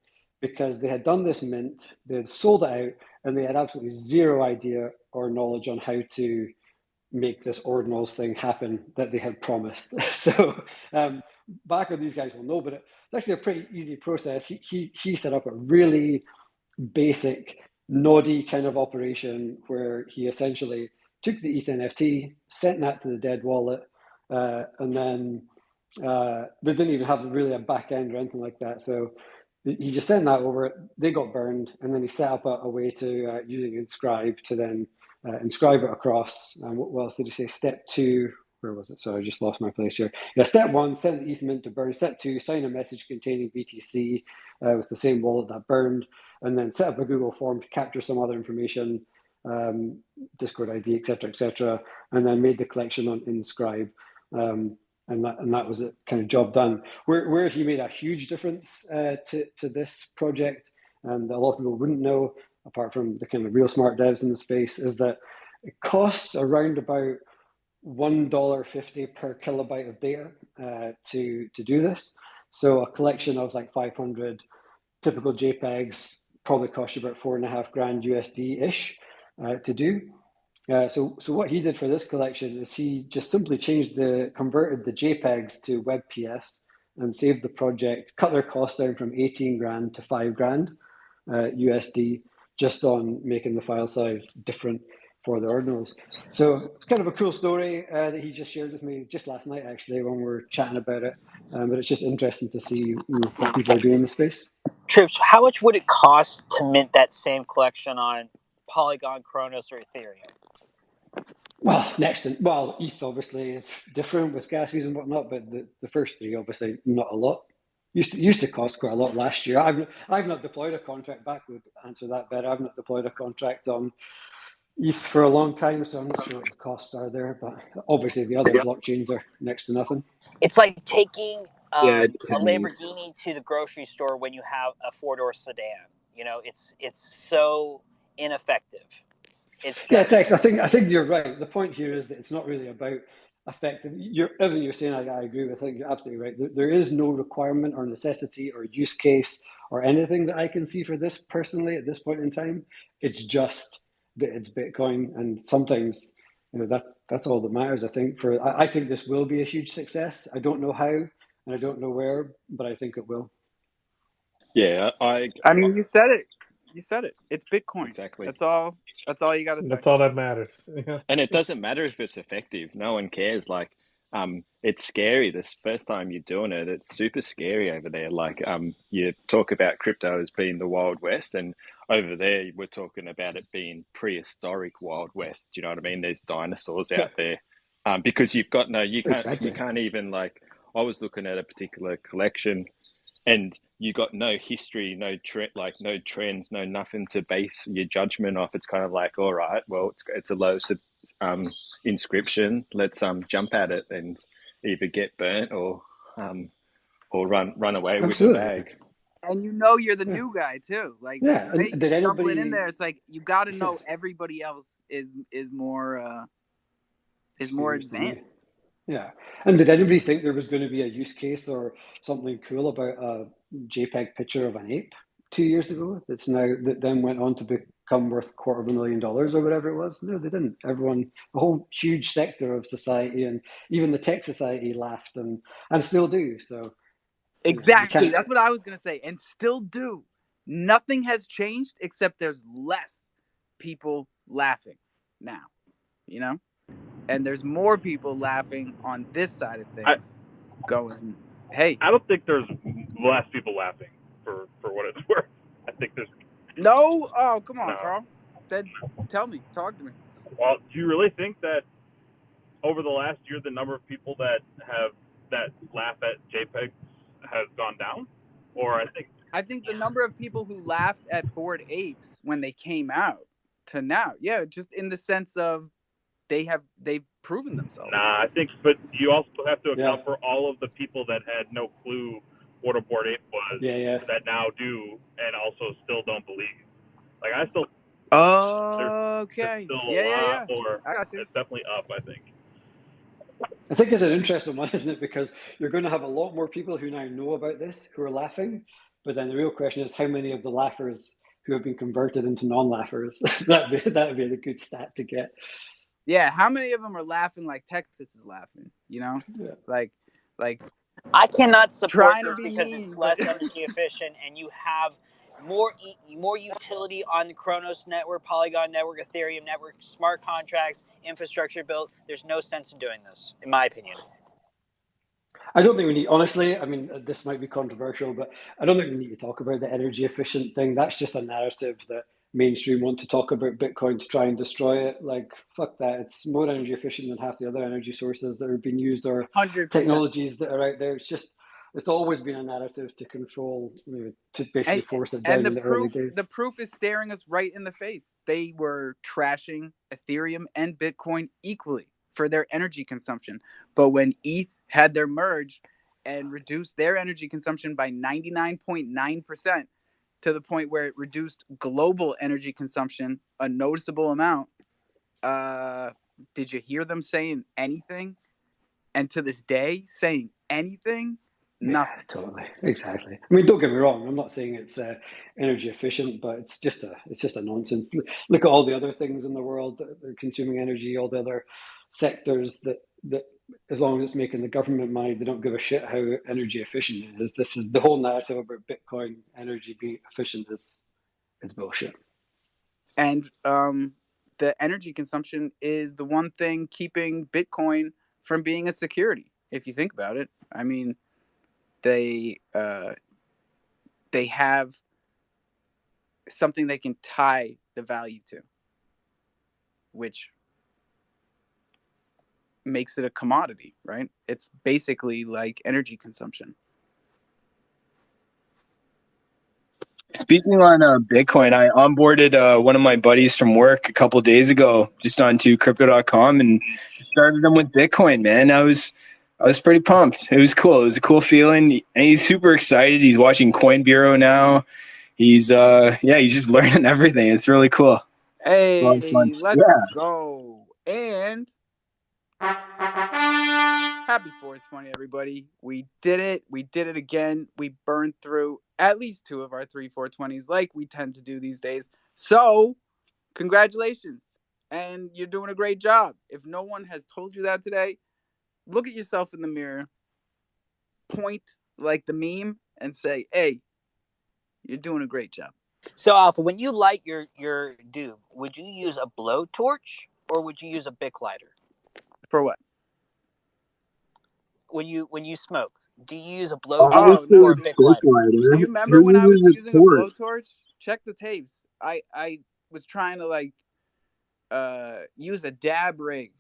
because they had done this mint, they had sold it out, and they had absolutely zero idea or knowledge on how to make this ordinals thing happen that they had promised. So Backer, these guys will know, but it's actually a pretty easy process. He set up a really basic noddy kind of operation where he essentially took the ETH NFT, sent that to the dead wallet, and then they didn't even have really a back end or anything like that. So he just sent that over. They got burned, and then he set up a way to using Inscribe to then inscribe it across. What else did he say? Step 2. Where was it? Sorry, I just lost my place here. Yeah, step 1, send the ETH mint to burn. Step 2, sign a message containing BTC with the same wallet that burned, and then set up a Google form to capture some other information, Discord ID, etc., and then made the collection on Inscribe. And that was it, kind of job done. Where he made a huge difference to this project, and a lot of people wouldn't know, apart from the kind of real smart devs in the space, is that it costs around about $1.50 per kilobyte of data to do this. So a collection of like 500 typical JPEGs probably cost you about $4.5 USD ish to do. So what he did for this collection is he just simply converted the JPEGs to WebPS and saved the project, cut their cost down from 18 grand to 5 grand USD, just on making the file size different for the ordinals. So it's kind of a cool story that he just shared with me just last night, actually, when we were chatting about it. But it's just interesting to see what people are doing in the space. Troops, how much would it cost to mint that same collection on Polygon, Kronos, or Ethereum? Well, ETH obviously is different with gas fees and whatnot, but the first three obviously not a lot. Used to cost quite a lot last year. I've not deployed a contract. Back would answer that better. I've not deployed a contract on ETH for a long time, so I'm not sure what the costs are there. But obviously the other blockchains are next to nothing. It's like taking a depending. Lamborghini to the grocery store when you have a 4-door sedan. You know, it's so ineffective. It's just, Yeah, Tex, I think you're right. The point here is that it's not really about effective. Everything you're saying, I agree with. I think you're absolutely right. There is no requirement or necessity or use case or anything that I can see for this personally at this point in time. It's just that it's Bitcoin, and sometimes that's all that matters. I think I think this will be a huge success. I don't know how and I don't know where, but I think it will. Yeah, I mean, you said it. You said it. It's Bitcoin. Exactly. That's all you got to say. That's all that matters. Yeah. And it doesn't matter if it's effective. No one cares. Like, it's scary. This first time you're doing it, it's super scary over there. Like, you talk about crypto as being the Wild West, and over there we're talking about it being prehistoric Wild West. Do you know what I mean? There's dinosaurs out there, because you can't even, like, I was looking at a particular collection, and you got no history, no trends, no nothing to base your judgment off. It's kind of like, all right, well, it's a low inscription. Let's jump at it and either get burnt or run away with the bag. And you're the new guy too. Like, and did stumbling in there, it's like you got to know everybody else is more advanced. Yeah. And did anybody think there was going to be a use case or something cool about a JPEG picture of an ape 2 years ago that then went on to become worth $250,000 or whatever it was? No, they didn't. A whole huge sector of society and even the tech society laughed and still do. So exactly, that's what I was going to say, and still do. Nothing has changed except there's less people laughing now, and there's more people laughing on this side of things. Hey, I don't think there's less people laughing for what it's worth. I think there's no. Oh, come on, Carl. Then talk to me. Well, do you really think that over the last year the number of people that laugh at JPEGs has gone down? Or I think the number of people who laughed at Bored Apes when they came out to now, just in the sense of they've proven themselves. Nah, but you also have to account for all of the people that had no clue what a Bored Ape was, that now do, and also still don't believe. Like, I still. Okay. There's still a lot more. I got you. It's definitely up, I think. I think it's an interesting one, isn't it? Because you're going to have a lot more people who now know about this who are laughing, But then the real question is how many of the laughers who have been converted into non-laughers? that'd be a good stat to get. Yeah, how many of them are laughing like Texas is laughing? You know, like I cannot support trying to this be because mean, it's but less energy efficient, and you have more utility on the Kronos network, Polygon network, Ethereum network, smart contracts, infrastructure built. There's no sense in doing this, in my opinion. I don't think we need, honestly, I mean, this might be controversial, but I don't think we need to talk about the energy efficient thing. That's just a narrative that mainstream want to talk about Bitcoin to try and destroy it. Like, fuck that. It's more energy efficient than half the other energy sources that are being used or 100%. technologies that are out there. It's always been a narrative to control, to basically force it down in the early days. The proof is staring us right in the face. They were trashing Ethereum and Bitcoin equally for their energy consumption. But when ETH had their merge and reduced their energy consumption by 99.9% to the point where it reduced global energy consumption a noticeable amount, did you hear them saying anything? And to this day, saying anything? Nothing. Yeah, totally, exactly. I mean, don't get me wrong. I'm not saying it's energy efficient, but it's just a nonsense. Look at all the other things in the world that are consuming energy. All the other sectors that as long as it's making the government money, they don't give a shit how energy efficient it is. This is the whole narrative about Bitcoin energy being efficient is bullshit. And the energy consumption is the one thing keeping Bitcoin from being a security. If you think about it, I mean, they have something they can tie the value to, which makes it a commodity, right? It's basically like energy consumption. Speaking on Bitcoin, I onboarded one of my buddies from work a couple of days ago, just onto crypto.com, and started them with Bitcoin. Man, I was pretty pumped. It was cool. It was a cool feeling, and he's super excited. He's watching Coin Bureau now. He's he's just learning everything. It's really cool. Hey, let's go. And happy 420, everybody. We did it. We did it again. We burned through at least 2 of our 3 420s like we tend to do these days. So, congratulations. And you're doing a great job. If no one has told you that today, look at yourself in the mirror, point like the meme, and say, hey, you're doing a great job. So, Alpha, when you light your doob, would you use a blowtorch or would you use a Bic lighter? For what? When you smoke, do you use a blowtorch or a Bic lighter? Do you remember when I was using a blowtorch? Check the tapes. I was trying to use a dab rig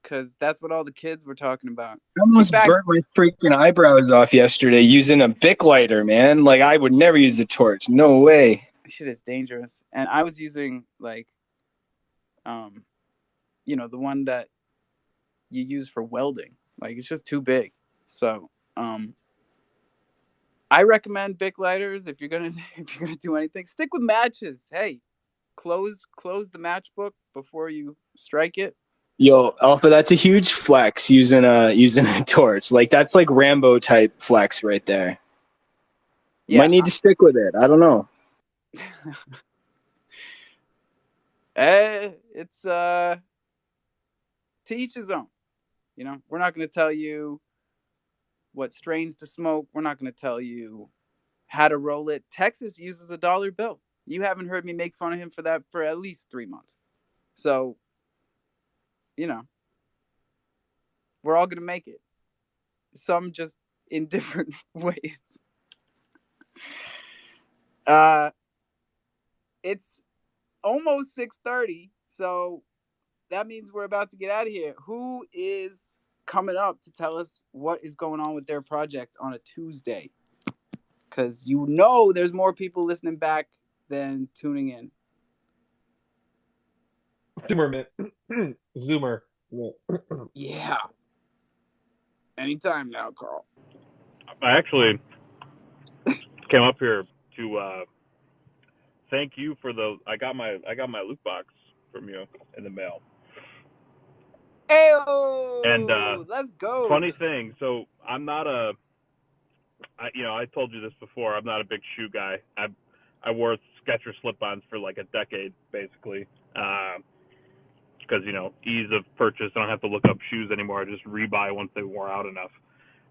because that's what all the kids were talking about. I almost burnt my freaking eyebrows off yesterday using a Bic lighter, man. Like, I would never use the torch. No way. Shit is dangerous. And I was using the one that you use for welding. Like, it's just too big. So I recommend Bic lighters if you're gonna do anything. Stick with matches. Hey, close the matchbook before you strike it. Yo, Alpha, that's a huge flex using a torch. Like, that's like Rambo type flex right there. Yeah, might need to stick with it. I don't know. It's to each his own. You know, we're not going to tell you what strains to smoke. We're not going to tell you how to roll it. Texas uses a dollar bill. You haven't heard me make fun of him for that for at least 3 months. So, you know, we're all going to make it. Some just in different ways. It's almost 6:30, so that means we're about to get out of here. Who is coming up to tell us what is going on with their project on a Tuesday? Because there's more people listening back than tuning in. Zoomer. Yeah. Anytime now, Carl. I actually came up here to thank you for the. I got my loot box from you in the mail. Ayo, and let's go. Funny thing, so I'm not a I told you this before. I'm not a big shoe guy. I wore Skechers slip-ons for like a decade, basically, because ease of purchase. I don't have to look up shoes anymore. I just rebuy once they wore out enough.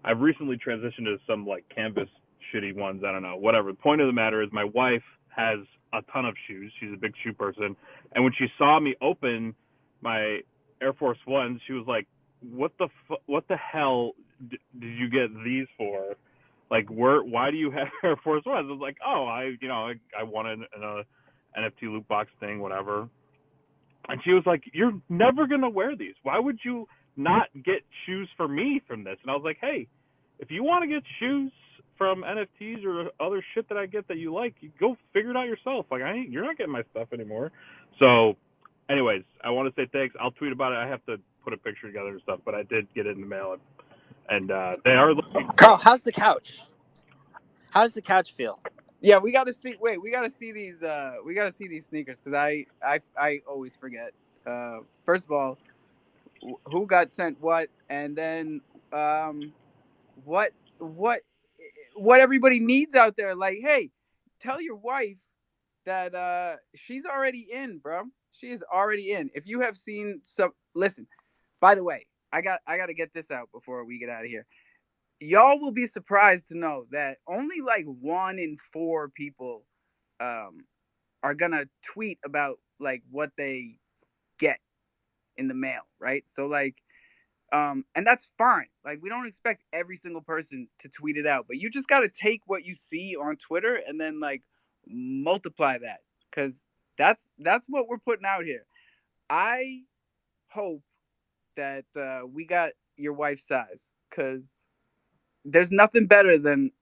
I've recently transitioned to some like canvas shitty ones. I don't know, whatever. The point of the matter is my wife has a ton of shoes. She's a big shoe person. And when she saw me open my Air Force Ones, she was like, what the hell did you get these for? Like, why do you have Air Force Ones? I was like, oh, I wanted an NFT loot box thing, whatever. And she was like, you're never going to wear these. Why would you not get shoes for me from this? And I was like, hey, if you want to get shoes from NFTs or other shit that I get that you like, you go figure it out yourself. Like, you're not getting my stuff anymore. So, anyways, I want to say thanks. I'll tweet about it. I have to put a picture together and stuff, but I did get it in the mail. And they are looking. Carl, how's the couch? How does the couch feel? Yeah, we got to see. Wait, we got to see these. We got to see these sneakers because I always forget. First of all, who got sent what, and then what everybody needs out there. Like, hey, tell your wife that she's already in, bro. She is already in. If you have seen some, listen. By the way, I got to get this out before we get out of here. Y'all will be surprised to know that only like 1 in 4 people are gonna tweet about like what they get in the mail, right? So like and that's fine. Like, we don't expect every single person to tweet it out, but you just got to take what you see on Twitter and then like multiply that, because that's what we're putting out here. I hope that we got your wife's size, because there's nothing better than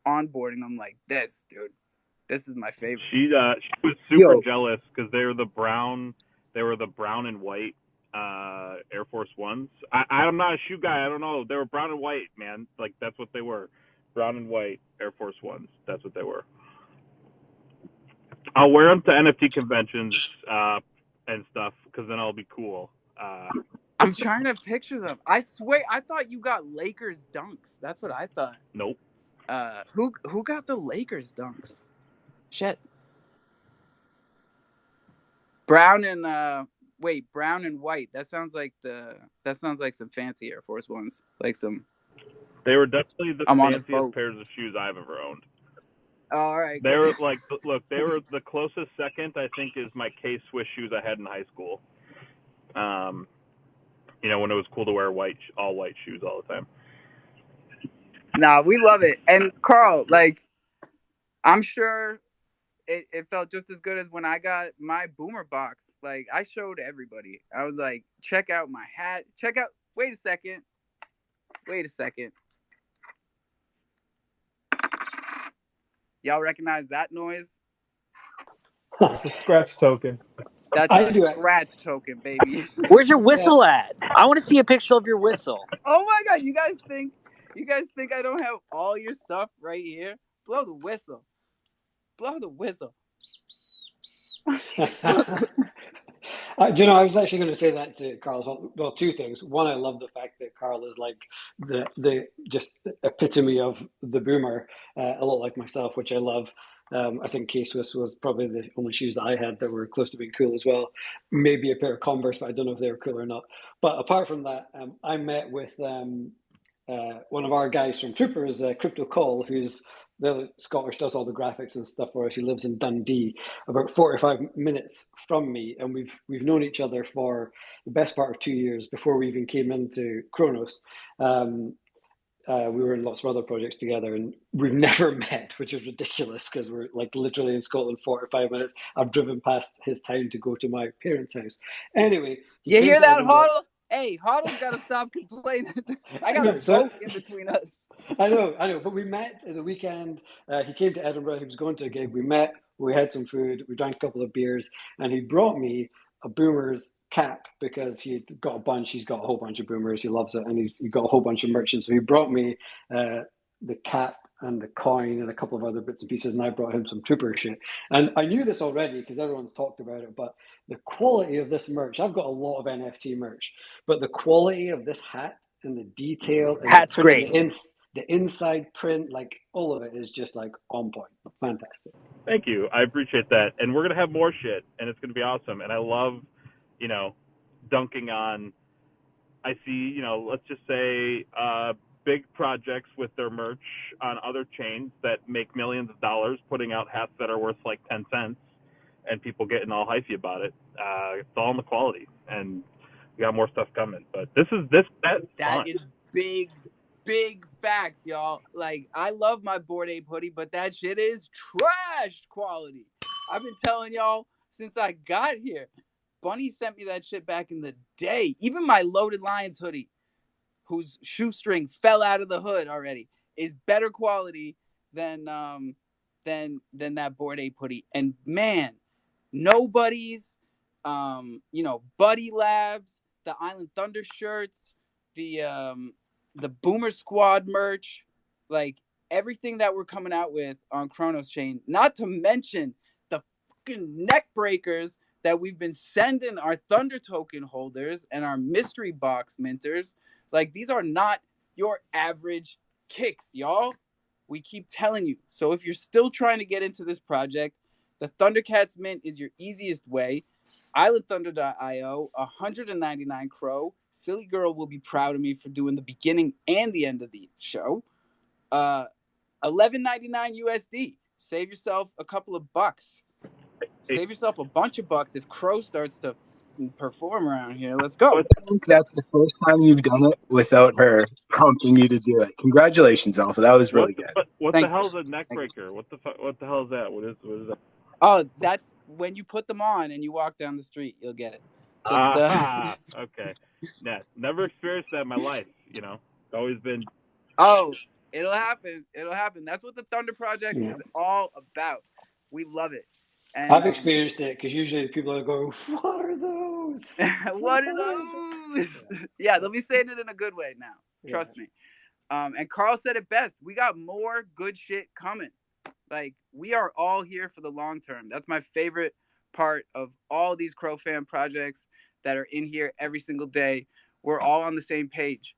onboarding them like this, dude. This is my favorite. She was super jealous because they were the brown and white Air Force Ones. I'm not a shoe guy. I don't know. They were brown and white, man. Like, that's what they were. Brown and white Air Force Ones. That's what they were. I'll wear them to NFT conventions and stuff, because then I'll be cool. I'm trying to picture them. I swear, I thought you got Lakers dunks. That's what I thought. Nope. Who got the Lakers dunks? Shit. Brown and brown and white. That sounds like some fancy Air Force Ones. Like some. They were definitely the fanciest pairs of shoes I've ever owned. All right. They were like, look, they were the closest second, I think, is my K-Swiss shoes I had in high school. When it was cool to wear all white shoes all the time. Nah, we love it. And Carl, like, I'm sure it felt just as good as when I got my Boomer box. Like, I showed everybody. I was like, check out my hat. Wait a second. Y'all recognize that noise? It's a scratch token. That's a scratch token, baby. Where's your whistle at? I want to see a picture of your whistle. Oh my god, you guys think I don't have all your stuff right here? Blow the whistle. I was actually going to say that to Carl. Well, 2 things. One, I love the fact that Carl is like the just epitome of the boomer, a lot like myself, which I love. I think K-Swiss was probably the only shoes that I had that were close to being cool as well. Maybe a pair of Converse, but I don't know if they were cool or not. But apart from that, I met with one of our guys from Troopers, Crypto Call, who's the Scottish, does all the graphics and stuff for us. He lives in Dundee, about 45 minutes from me, and we've known each other for the best part of 2 years before we even came into Kronos. We were in lots of other projects together, and we've never met, which is ridiculous because we're like literally in Scotland 45 minutes. I've driven past his town to go to my parents' house. Anyway, you hear that, Hoddle? Hey, Hoddle's got to stop complaining. I got a boat in between us. I know. But we met at the weekend. He came to Edinburgh. He was going to a gig. We met. We had some food. We drank a couple of beers, and he brought me a Boomers cap because he got a bunch. He's got a whole bunch of Boomers. He loves it, and he got a whole bunch of merchants. So he brought me the cap and the coin and a couple of other bits and pieces, and I brought him some Trooper shit. And I knew this already because everyone's talked about it, but the quality of this merch, I've got a lot of NFT merch, but the quality of this hat and the detail and hat's great. the inside print, like all of it is just like on point. Fantastic. Thank you. I appreciate that. And we're going to have more shit, and it's going to be awesome. And I love, dunking on, I see, let's just say, big projects with their merch on other chains that make millions of dollars putting out hats that are worth like 10 cents, and people getting all hypey about it. It's all in the quality, and we got more stuff coming. But that's That fun. is big facts, y'all. Like, I love my Bored Ape hoodie, but that shit is trash quality. I've been telling y'all since I got here. Bunny sent me that shit back in the day. Even my Loaded Lions hoodie, whose shoestring fell out of the hood already, is better quality than that Bored Ape hoodie. And man, nobody's Buddy Labs, the Island Thunder shirts, the Boomer Squad merch, like everything that we're coming out with on Chronos Chain, not to mention the fucking neck breakers that we've been sending our Thunder token holders and our mystery box minters. Like, these are not your average kicks, y'all. We keep telling you. So if you're still trying to get into this project, the Thundercats Mint is your easiest way. IslandThunder.io, 199 Crow. Silly Girl will be proud of me for doing the beginning and the end of the show. $11.99 USD. Save yourself a couple of bucks. Save yourself a bunch of bucks if Crow starts to perform around here. Let's go. I think that's the first time you've done it without her prompting you to do it. Congratulations, Alpha. That was really good. What Thanks. the hell is a neck breaker? What the hell is that? What is that? Oh, that's when you put them on and you walk down the street, you'll get it. Just Okay. Yeah, never experienced that in my life. It's always been. Oh, it'll happen. It'll happen. That's what the Thunder Project is all about. We love it. And I've experienced it because usually people are going, "What are those? What are those?" Yeah, they'll be saying it in a good way now. Trust me. And Carl said it best. We got more good shit coming. Like, we are all here for the long term. That's my favorite part of all these crofam projects that are in here every single day. We're all on the same page.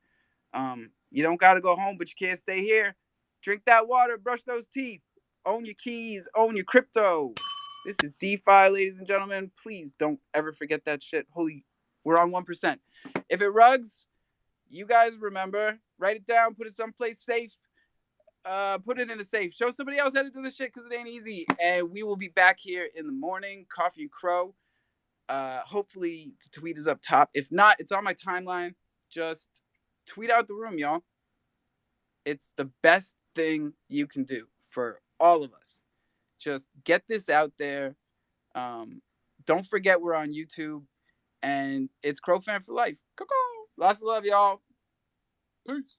You don't got to go home, but you can't stay here. Drink that water, brush those teeth, own your keys, own your crypto. This is DeFi, ladies and gentlemen. Please don't ever forget that shit. Holy, we're on 1%. If it rugs, you guys remember, write it down, put it someplace safe. Put it in a safe. Show somebody else how to do this shit because it ain't easy. And we will be back here in the morning. Coffee and Crow. Hopefully the tweet is up top. If not, it's on my timeline. Just tweet out the room, y'all. It's the best thing you can do for all of us. Just get this out there. Don't forget we're on YouTube. And it's crofam for life. Lots of love, y'all. Peace.